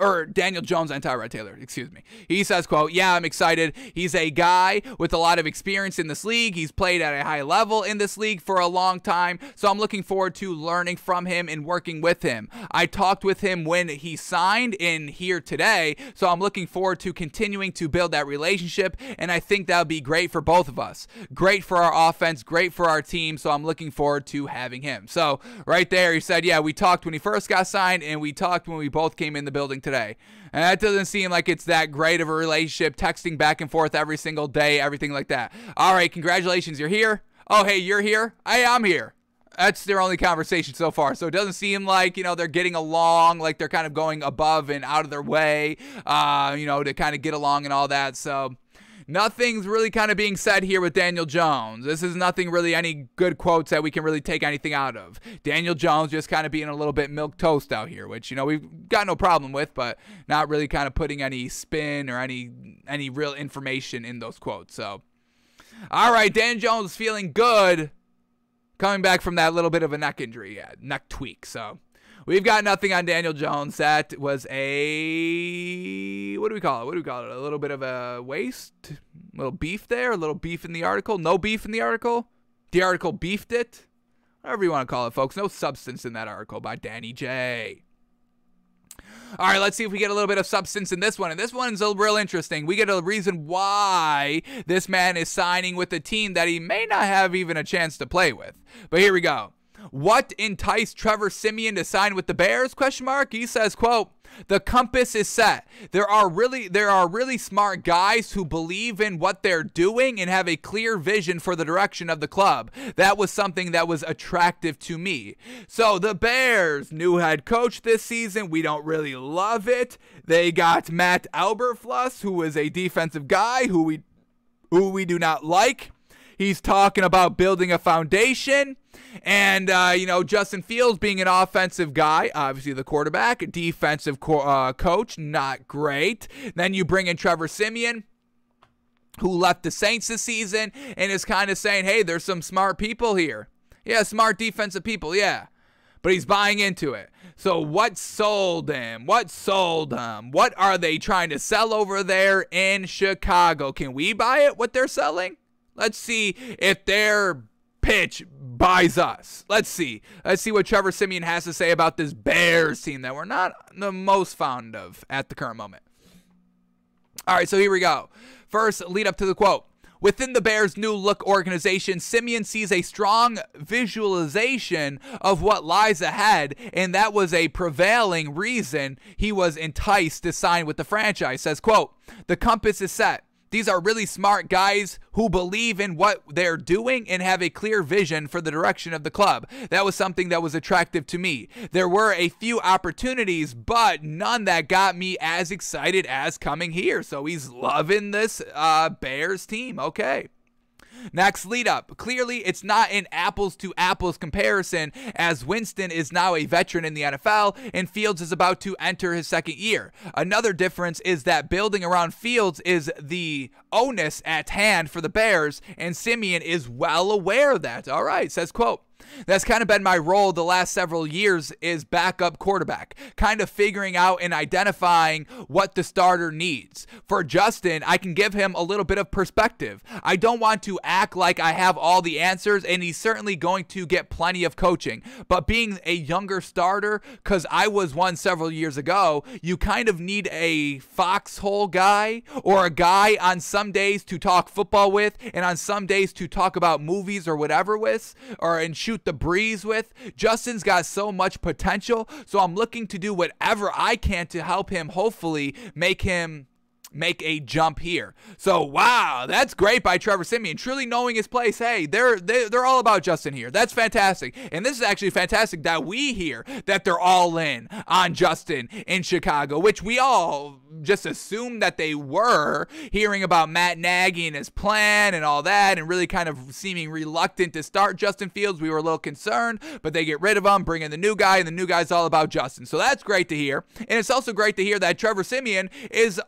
or Daniel Jones and Tyrod Taylor, excuse me. He says, quote, yeah, I'm excited. He's a guy with a lot of experience in this league. He's played at a high level in this league for a long time, so I'm looking forward to learning from him and working with him. I talked with him when he signed in here today, so I'm looking forward to continuing to build that relationship, and I think that would be great for both of us. Great for our offense, great for our team, so I'm looking forward to having him. So right there, he said, yeah, we talked when he first got signed, and we talked when we both came in the building today. And that doesn't seem like it's that great of a relationship, texting back and forth every single day, everything like that. All right, congratulations, you're here. Oh, hey, you're here. Hey, I'm here. That's their only conversation so far. So it doesn't seem like, they're getting along, like they're kind of going above and out of their way, to kind of get along and all that. So nothing's really kind of being said here with Daniel Jones. This is nothing really any good quotes that we can really take anything out of. Daniel Jones just kind of being a little bit milquetoast out here, which, we've got no problem with, but not really kind of putting any spin or any real information in those quotes. So, all right, Daniel Jones is feeling good coming back from that little bit of a neck injury, neck tweak. So we've got nothing on Daniel Jones. That was a, what do we call it? A little bit of a waste? A little beef there? A little beef in the article? No beef in the article? The article beefed it? Whatever you want to call it, folks. No substance in that article by Danny J. All right, let's see if we get a little bit of substance in this one. And this one's real interesting. We get a reason why this man is signing with a team that he may not have even a chance to play with. But here we go. What enticed Trevor Siemian to sign with the Bears? ? He says, quote, the compass is set. There are really smart guys who believe in what they're doing and have a clear vision for the direction of the club. That was something that was attractive to me. So the Bears, new head coach this season. We don't really love it. They got Matt Eberflus, who is a defensive guy who we do not like. He's talking about building a foundation. And, Justin Fields being an offensive guy, obviously the quarterback, defensive coach, not great. Then you bring in Trevor Siemian, who left the Saints this season and is kind of saying, hey, there's some smart people here. Yeah, smart defensive people, yeah. But he's buying into it. So what sold him? What are they trying to sell over there in Chicago? Can we buy it, what they're selling? Let's see if their pitch buys us. Let's see what Trevor Siemian has to say about this Bears team that we're not the most fond of at the current moment. All right, so here we go. First, lead up to the quote. Within the Bears' new look organization, Simeon sees a strong visualization of what lies ahead, and that was a prevailing reason he was enticed to sign with the franchise. Says, quote, the compass is set. These are really smart guys who believe in what they're doing and have a clear vision for the direction of the club. That was something that was attractive to me. There were a few opportunities, but none that got me as excited as coming here. So he's loving this Bears team. Okay. Next lead up. Clearly, it's not an apples to apples comparison, as Winston is now a veteran in the NFL and Fields is about to enter his second year. Another difference is that building around Fields is the onus at hand for the Bears, and Simeon is well aware of that. All right, says quote. That's kind of been my role the last several years is backup quarterback, kind of figuring out and identifying what the starter needs. For Justin, I can give him a little bit of perspective. I don't want to act like I have all the answers, and he's certainly going to get plenty of coaching. But being a younger starter, because I was one several years ago, you kind of need a foxhole guy or a guy on some days to talk football with and on some days to talk about movies or whatever with, and shoot the breeze with. Justin's got so much potential, so I'm looking to do whatever I can to help him hopefully make a jump here. So wow, that's great by Trevor Siemian, truly knowing his place. Hey, they're all about Justin here. That's fantastic. And this is actually fantastic that we hear that they're all in on Justin in Chicago, which we all just assumed that they were, hearing about Matt Nagy and his plan and all that, and really kind of seeming reluctant to start Justin Fields. We were a little concerned, but they get rid of him, bring in the new guy, and the new guy's all about Justin. So that's great to hear. And it's also great to hear that Trevor Siemian is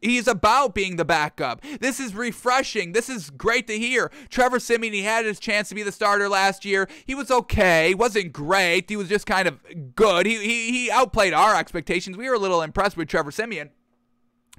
he's about being the backup. This is refreshing. This is great to hear. Trevor Siemian, he had his chance to be the starter last year. He was okay. He wasn't great. He was just kind of good. He outplayed our expectations. We were a little impressed with Trevor Siemian.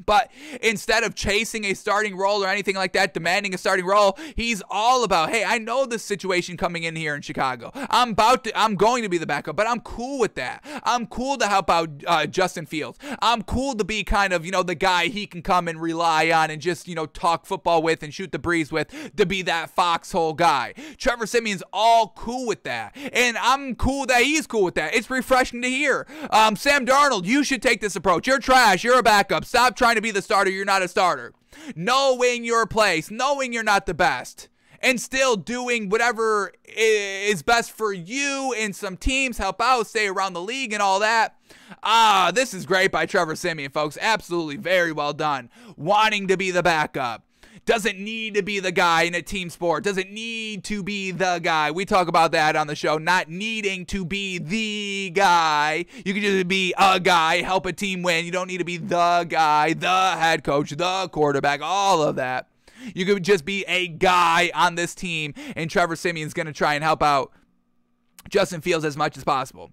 But instead of chasing a starting role or anything like that, demanding a starting role, he's all about, hey, I know this situation coming in here in Chicago. I'm going to be the backup, but I'm cool with that. I'm cool to help out Justin Fields. I'm cool to be kind of, the guy he can come and rely on and just, talk football with and shoot the breeze with, to be that foxhole guy. Trevor Siemian's all cool with that. And I'm cool that he's cool with that. It's refreshing to hear. Sam Darnold, you should take this approach. You're trash. You're a backup. Stop trying to be the starter. You're not a starter. Knowing your place, knowing you're not the best, and still doing whatever is best for you and some teams, help out, stay around the league and all that. This is great by Trevor Siemian, folks. Absolutely very well done. Wanting to be the backup. Doesn't need to be the guy in a team sport. Doesn't need to be the guy. We talk about that on the show. Not needing to be the guy. You can just be a guy, help a team win. You don't need to be the guy, the head coach, the quarterback, all of that. You could just be a guy on this team, and Trevor Siemian's going to try and help out Justin Fields as much as possible.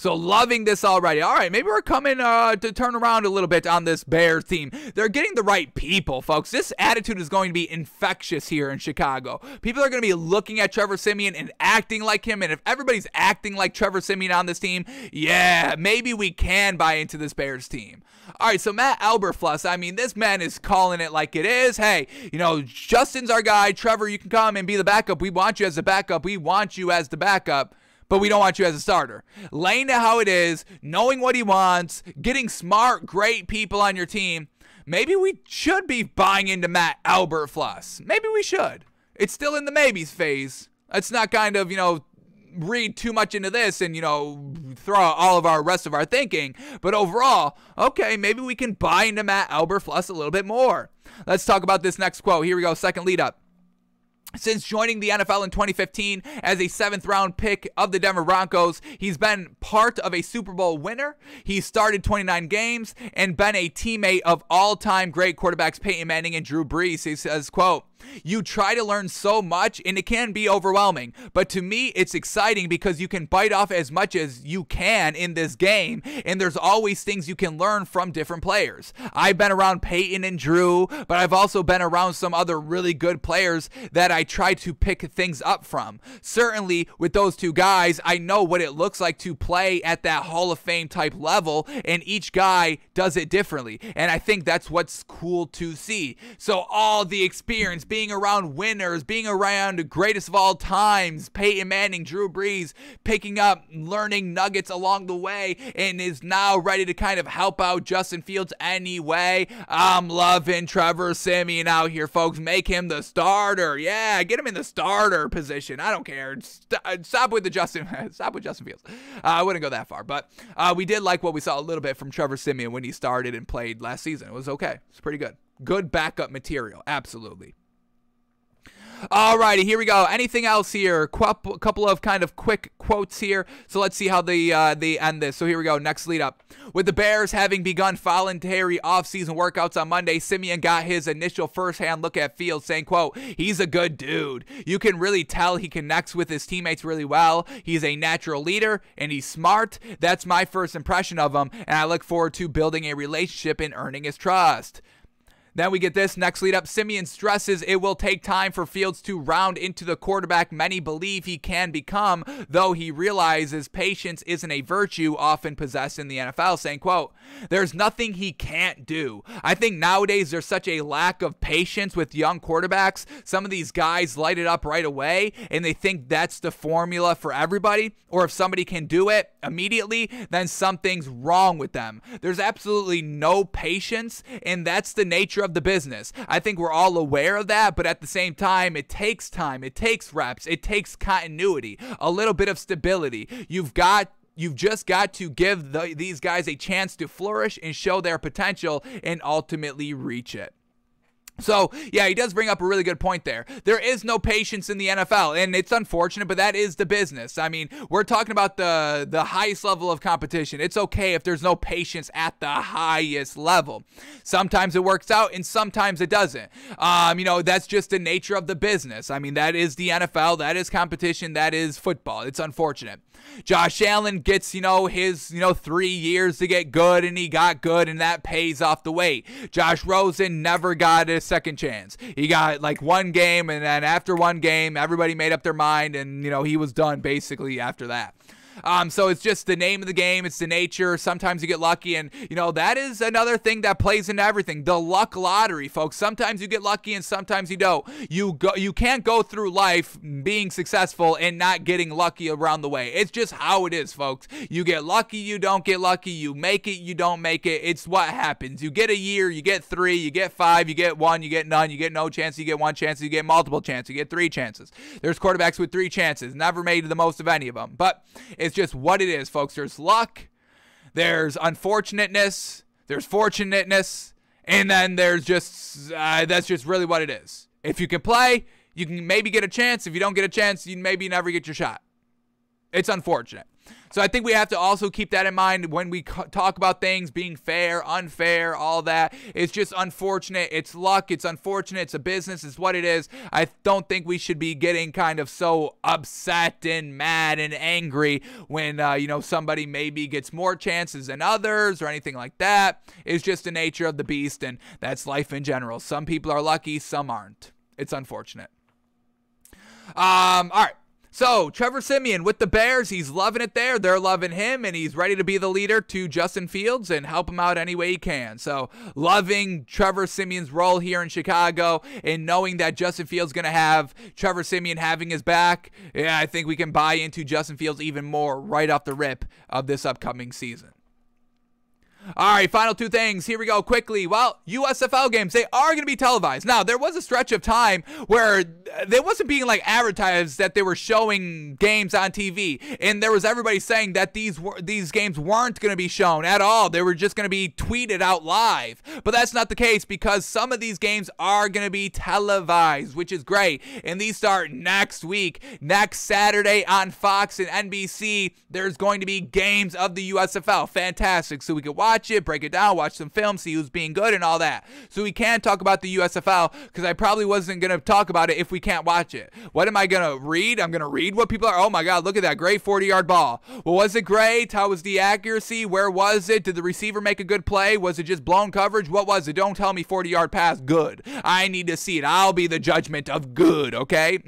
So loving this already. All right, maybe we're coming to turn around a little bit on this Bears team. They're getting the right people, folks. This attitude is going to be infectious here in Chicago. People are going to be looking at Trevor Siemian and acting like him. And if everybody's acting like Trevor Siemian on this team, yeah, maybe we can buy into this Bears team. All right, so Matt Eberflus, I mean, this man is calling it like it is. Hey, Justin's our guy. Trevor, you can come and be the backup. We want you as a backup. We want you as the backup. But we don't want you as a starter. Laying it how it is, knowing what he wants, getting smart, great people on your team. Maybe we should be buying into Matt Eberflus. Maybe we should. It's still in the maybes phase. Let's not kind of, read too much into this and, throw out all of our rest of our thinking. But overall, okay, maybe we can buy into Matt Eberflus a little bit more. Let's talk about this next quote. Here we go, second lead up. Since joining the NFL in 2015 as a 7th-round pick of the Denver Broncos, he's been part of a Super Bowl winner. He's started 29 games and been a teammate of all-time great quarterbacks Peyton Manning and Drew Brees. He says, quote, You try to learn so much, and it can be overwhelming. But to me, it's exciting because you can bite off as much as you can in this game, and there's always things you can learn from different players. I've been around Peyton and Drew, but I've also been around some other really good players that I try to pick things up from. Certainly, with those two guys, I know what it looks like to play at that Hall of Fame type level, and each guy does it differently, and I think that's what's cool to see. So all the experience, being around winners, being around the greatest of all times, Peyton Manning, Drew Brees, picking up, learning nuggets along the way, and is now ready to kind of help out Justin Fields anyway. I'm loving Trevor Siemian out here, folks. Make him the starter. Yeah, get him in the starter position. I don't care. Stop with Justin Fields. I wouldn't go that far, but we did like what we saw a little bit from Trevor Siemian when he started and played last season. It was okay. It's pretty good. Good backup material. Absolutely. Alrighty, here we go. Anything else here? Couple of kind of quick quotes here. So let's see how they end this. So here we go. Next lead up. With the Bears having begun voluntary offseason workouts on Monday, Siemian got his initial firsthand look at Fields, saying, quote, "He's a good dude. You can really tell he connects with his teammates really well. He's a natural leader, and he's smart. That's my first impression of him, and I look forward to building a relationship and earning his trust." Then we get this next lead up. Siemian stresses it will take time for Fields to round into the quarterback many believe he can become, though he realizes patience isn't a virtue often possessed in the NFL, saying, quote, "There's nothing he can't do." I think nowadays there's such a lack of patience with young quarterbacks. Some of these guys light it up right away, and they think that's the formula for everybody, or if somebody can do it immediately, then something's wrong with them. There's absolutely no patience, and that's the nature of the business. I think we're all aware of that, but at the same time, it takes time, it takes reps, it takes continuity, a little bit of stability. You've just got to give these guys a chance to flourish and show their potential and ultimately reach it. So, yeah, he does bring up a really good point there. There is no patience in the NFL, and it's unfortunate, but that is the business. I mean, we're talking about the highest level of competition. It's okay if there's no patience at the highest level. Sometimes it works out, and sometimes it doesn't. That's just the nature of the business. I mean, that is the NFL. That is competition. That is football. It's unfortunate. Josh Allen gets, his, 3 years to get good, and he got good, and that pays off the wait. Josh Rosen never got a second chance. He got like one game, and then after one game, everybody made up their mind, and, he was done basically after that. So it's just the name of the game. It's the nature. Sometimes you get lucky, and that is another thing that plays into everything. The luck lottery, folks. Sometimes you get lucky, and sometimes you don't. You can't go through life being successful and not getting lucky around the way. It's just how it is, folks. You get lucky, you don't get lucky. You make it, you don't make it. It's what happens. You get a year, you get 3, you get 5, you get 1, you get none, you get no chance, you get 1 chance, you get multiple chances, you get 3 chances. There's quarterbacks with 3 chances, never made the most of any of them, but it's just what it is, folks. There's luck, there's unfortunateness, there's fortunateness, and then there's just that's just really what it is. If you can play, you can maybe get a chance. If you don't get a chance, you maybe never get your shot. It's unfortunate. So I think we have to also keep that in mind when we talk about things being fair, unfair, all that. It's just unfortunate. It's luck. It's unfortunate. It's a business. It's what it is. I don't think we should be getting kind of so upset and mad and angry when, somebody maybe gets more chances than others or anything like that. It's just the nature of the beast, and that's life in general. Some people are lucky. Some aren't. It's unfortunate. All right. So, Trevor Siemian with the Bears, he's loving it there. They're loving him, and he's ready to be the leader to Justin Fields and help him out any way he can. So, loving Trevor Siemian's role here in Chicago and knowing that Justin Fields is going to have Trevor Siemian having his back. Yeah, I think we can buy into Justin Fields even more right off the rip of this upcoming season. All right, final 2 things. Here we go quickly. Well, USFL games, they are going to be televised. Now, there was a stretch of time where there wasn't being like advertised that they were showing games on TV, and there was everybody saying that these games weren't going to be shown at all. They were just going to be tweeted out live. But that's not the case, because some of these games are going to be televised, which is great. And these start next week. Next Saturday on Fox and NBC, there's going to be games of the USFL. Fantastic. So we can watch watch it, break it down, watch some film, see who's being good and all that. So we can talk about the USFL, because I probably wasn't going to talk about it if we can't watch it. What am I going to read? I'm going to read what people are, oh my God, look at that great 40-yard ball. Well, was it great? How was the accuracy? Where was it? Did the receiver make a good play? Was it just blown coverage? What was it? Don't tell me 40-yard pass, good. I need to see it. I'll be the judgment of good, okay?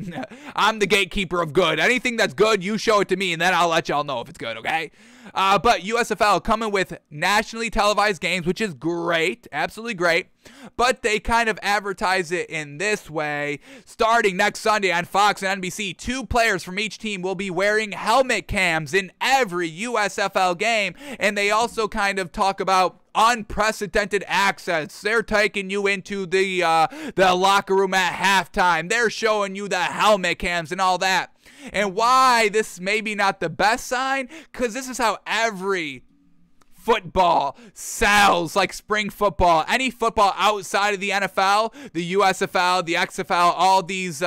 I'm the gatekeeper of good. Anything that's good, you show it to me, and then I'll let y'all know if it's good, okay? But USFL coming with nationally televised games, which is great, absolutely great. But they kind of advertise it in this way. Starting next Sunday on Fox and NBC, 2 players from each team will be wearing helmet cams in every USFL game. And they also kind of talk about unprecedented access. They're taking you into the locker room at halftime. They're showing you the helmet cams and all that. And why this may be not the best sign? Because this is how every football sells, like spring football. Any football outside of the NFL, the USFL, the XFL, all these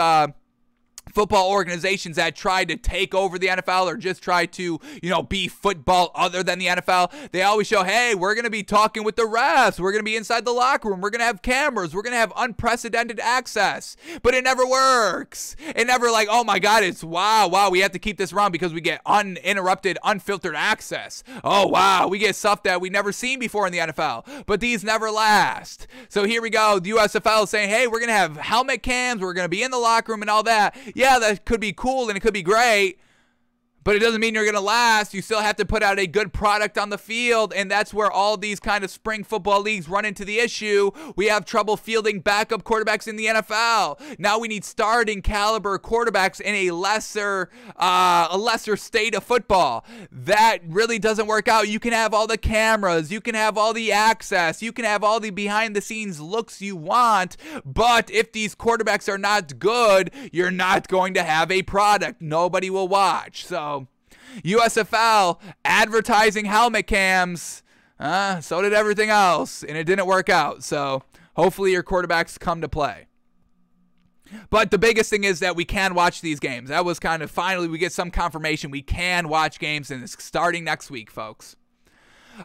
football organizations that try to take over the NFL or just try to, be football other than the NFL, they always show, hey, we're going to be talking with the refs. We're going to be inside the locker room. We're going to have cameras. We're going to have unprecedented access. But it never works. It never like, oh my God, it's wow, we have to keep this around because we get uninterrupted, unfiltered access. Oh, wow, we get stuff that we never seen before in the NFL. But these never last. So here we go. The USFL is saying, hey, we're going to have helmet cams. We're going to be in the locker room and all that. Yeah, that could be cool and it could be great, but it doesn't mean you're going to last. You still have to put out a good product on the field, and that's where all these kind of spring football leagues run into the issue. We have trouble fielding backup quarterbacks in the NFL. Now we need starting caliber quarterbacks in a lesser state of football. That really doesn't work out. You can have all the cameras, you can have all the access, you can have all the behind-the-scenes looks you want, but if these quarterbacks are not good, you're not going to have a product. Nobody will watch. So USFL advertising helmet cams, so did everything else, and it didn't work out. So hopefully your quarterbacks come to play. But the biggest thing is that we can watch these games. That was kind of finally we get some confirmation we can watch games, and it's starting next week, folks.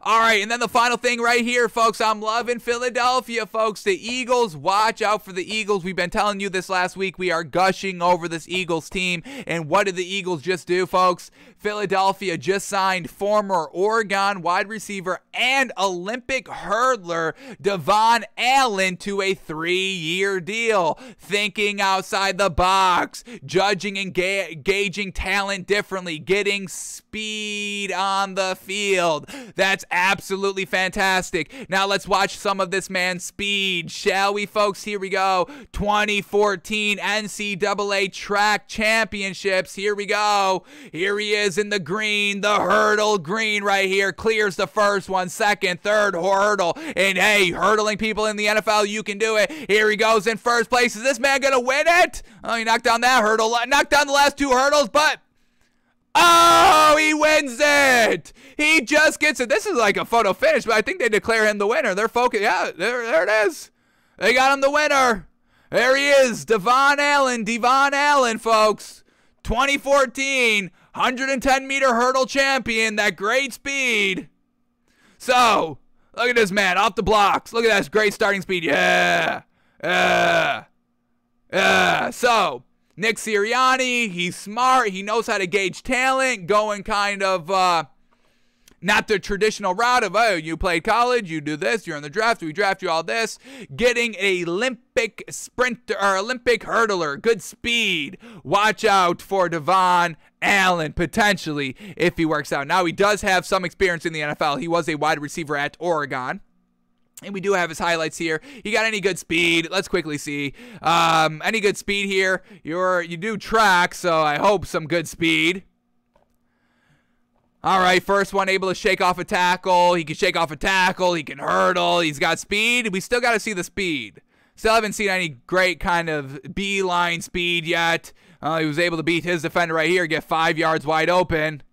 All right, and then the final thing right here, folks. I'm loving Philadelphia, folks. The Eagles, watch out for the Eagles. We've been telling you this last week. We are gushing over this Eagles team. And what did the Eagles just do, folks? Philadelphia just signed former Oregon wide receiver and Olympic hurdler Devon Allen to a 3-year deal. Thinking outside the box, judging and gauging talent differently, getting speed on the field. That's absolutely fantastic. Now let's watch some of this man's speed, shall we, folks? Here we go. 2014 NCAA track championships. Here we go. Here he is in the green, the hurdle green right here. Clears the first one, second, third hurdle. And hey, hurdling people in the NFL, you can do it. Here he goes in first place. Is this man going to win it? Oh, he knocked down that hurdle, knocked down the last 2 hurdles, but oh, he wins it. He just gets it. This is like a photo finish, but I think they declare him the winner. They're focused. Yeah, there it is. They got him the winner. There he is, Devon Allen, folks. 2014 110-meter hurdle champion, that great speed. So, look at this man off the blocks. Look at that great starting speed. Yeah. So, Nick Sirianni, he's smart. He knows how to gauge talent, going kind of not the traditional route of, oh, you played college, you do this, you're in the draft, we draft you all this. Getting an Olympic sprinter or Olympic hurdler, good speed. Watch out for Devon Allen, potentially, if he works out. Now, he does have some experience in the NFL. He was a wide receiver at Oregon. And we do have his highlights here. You got any good speed? Let's quickly see. Any good speed here? You do track, so I hope some good speed. All right, first one, able to shake off a tackle. He can shake off a tackle. He can hurdle. He's got speed. We still got to see the speed. Still haven't seen any great kind of beeline speed yet. He was able to beat his defender right here, get 5 yards wide open.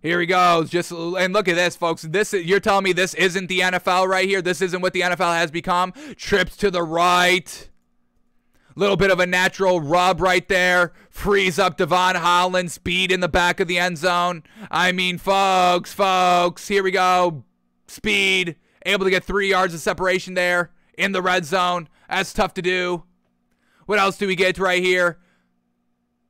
Here he goes. And look at this, folks. You're telling me this isn't the NFL right here? This isn't what the NFL has become? Trips to the right. Little bit of a natural rub right there. Frees up Devon Allen. Speed in the back of the end zone. I mean, folks, here we go. speed, able to get 3 yards of separation there in the red zone. That's tough to do. What else do we get right here?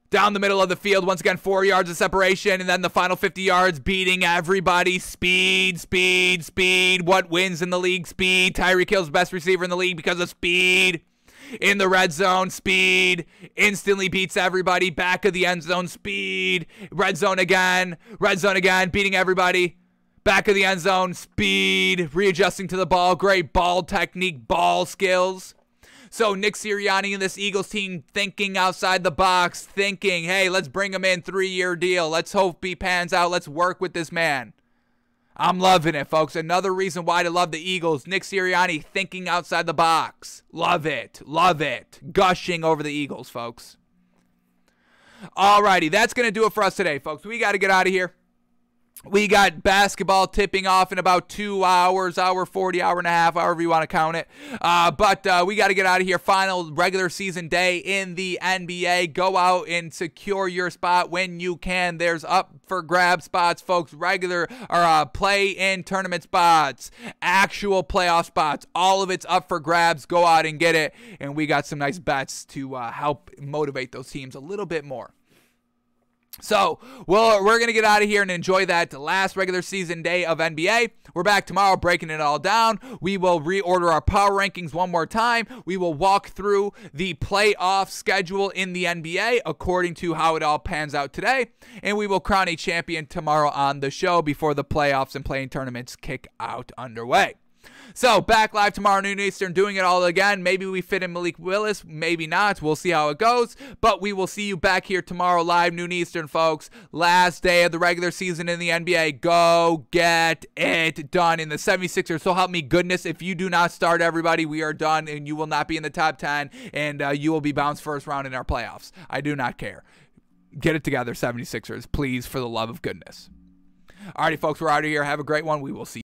Down the middle of the field, once again, 4 yards of separation, and then the final 50 yards, beating everybody. Speed, speed, speed. What wins in the league? Speed. Tyreek Hill's best receiver in the league because of speed. In the red zone, speed. Instantly beats everybody. Back of the end zone, speed. Red zone again, beating everybody. Back of the end zone, speed. Readjusting to the ball. Great ball technique, ball skills. So Nick Sirianni and this Eagles team thinking outside the box, thinking, hey, let's bring him in, 3-year deal. Let's hope he pans out. Let's work with this man. I'm loving it, folks. Another reason why to love the Eagles. Nick Sirianni thinking outside the box. Love it. Love it. Gushing over the Eagles, folks. Alrighty, that's going to do it for us today, folks. We got to get out of here. We got basketball tipping off in about 2 hours, hour 40, hour and a half, however you want to count it. But we got to get out of here. Final regular season day in the NBA. Go out and secure your spot when you can. There's up for grab spots, folks. Regular or play-in tournament spots, actual playoff spots. All of it's up for grabs. Go out and get it. And we got some nice bets to help motivate those teams a little bit more. So, we're going to get out of here and enjoy that last regular season day of NBA. We're back tomorrow breaking it all down. We will reorder our power rankings one more time. We will walk through the playoff schedule in the NBA according to how it all pans out today. And we will crown a champion tomorrow on the show before the playoffs and playing tournaments kick out underway. So, back live tomorrow noon Eastern, doing it all again. Maybe we fit in Malik Willis, maybe not. We'll see how it goes. But we will see you back here tomorrow live noon Eastern, folks. Last day of the regular season in the NBA. Go get it done in the 76ers. So help me goodness, if you do not start everybody, we are done and you will not be in the top 10 and you will be bounced first round in our playoffs. I do not care. Get it together, 76ers, please, for the love of goodness. Alrighty, folks, we're out of here. Have a great one. We will see you.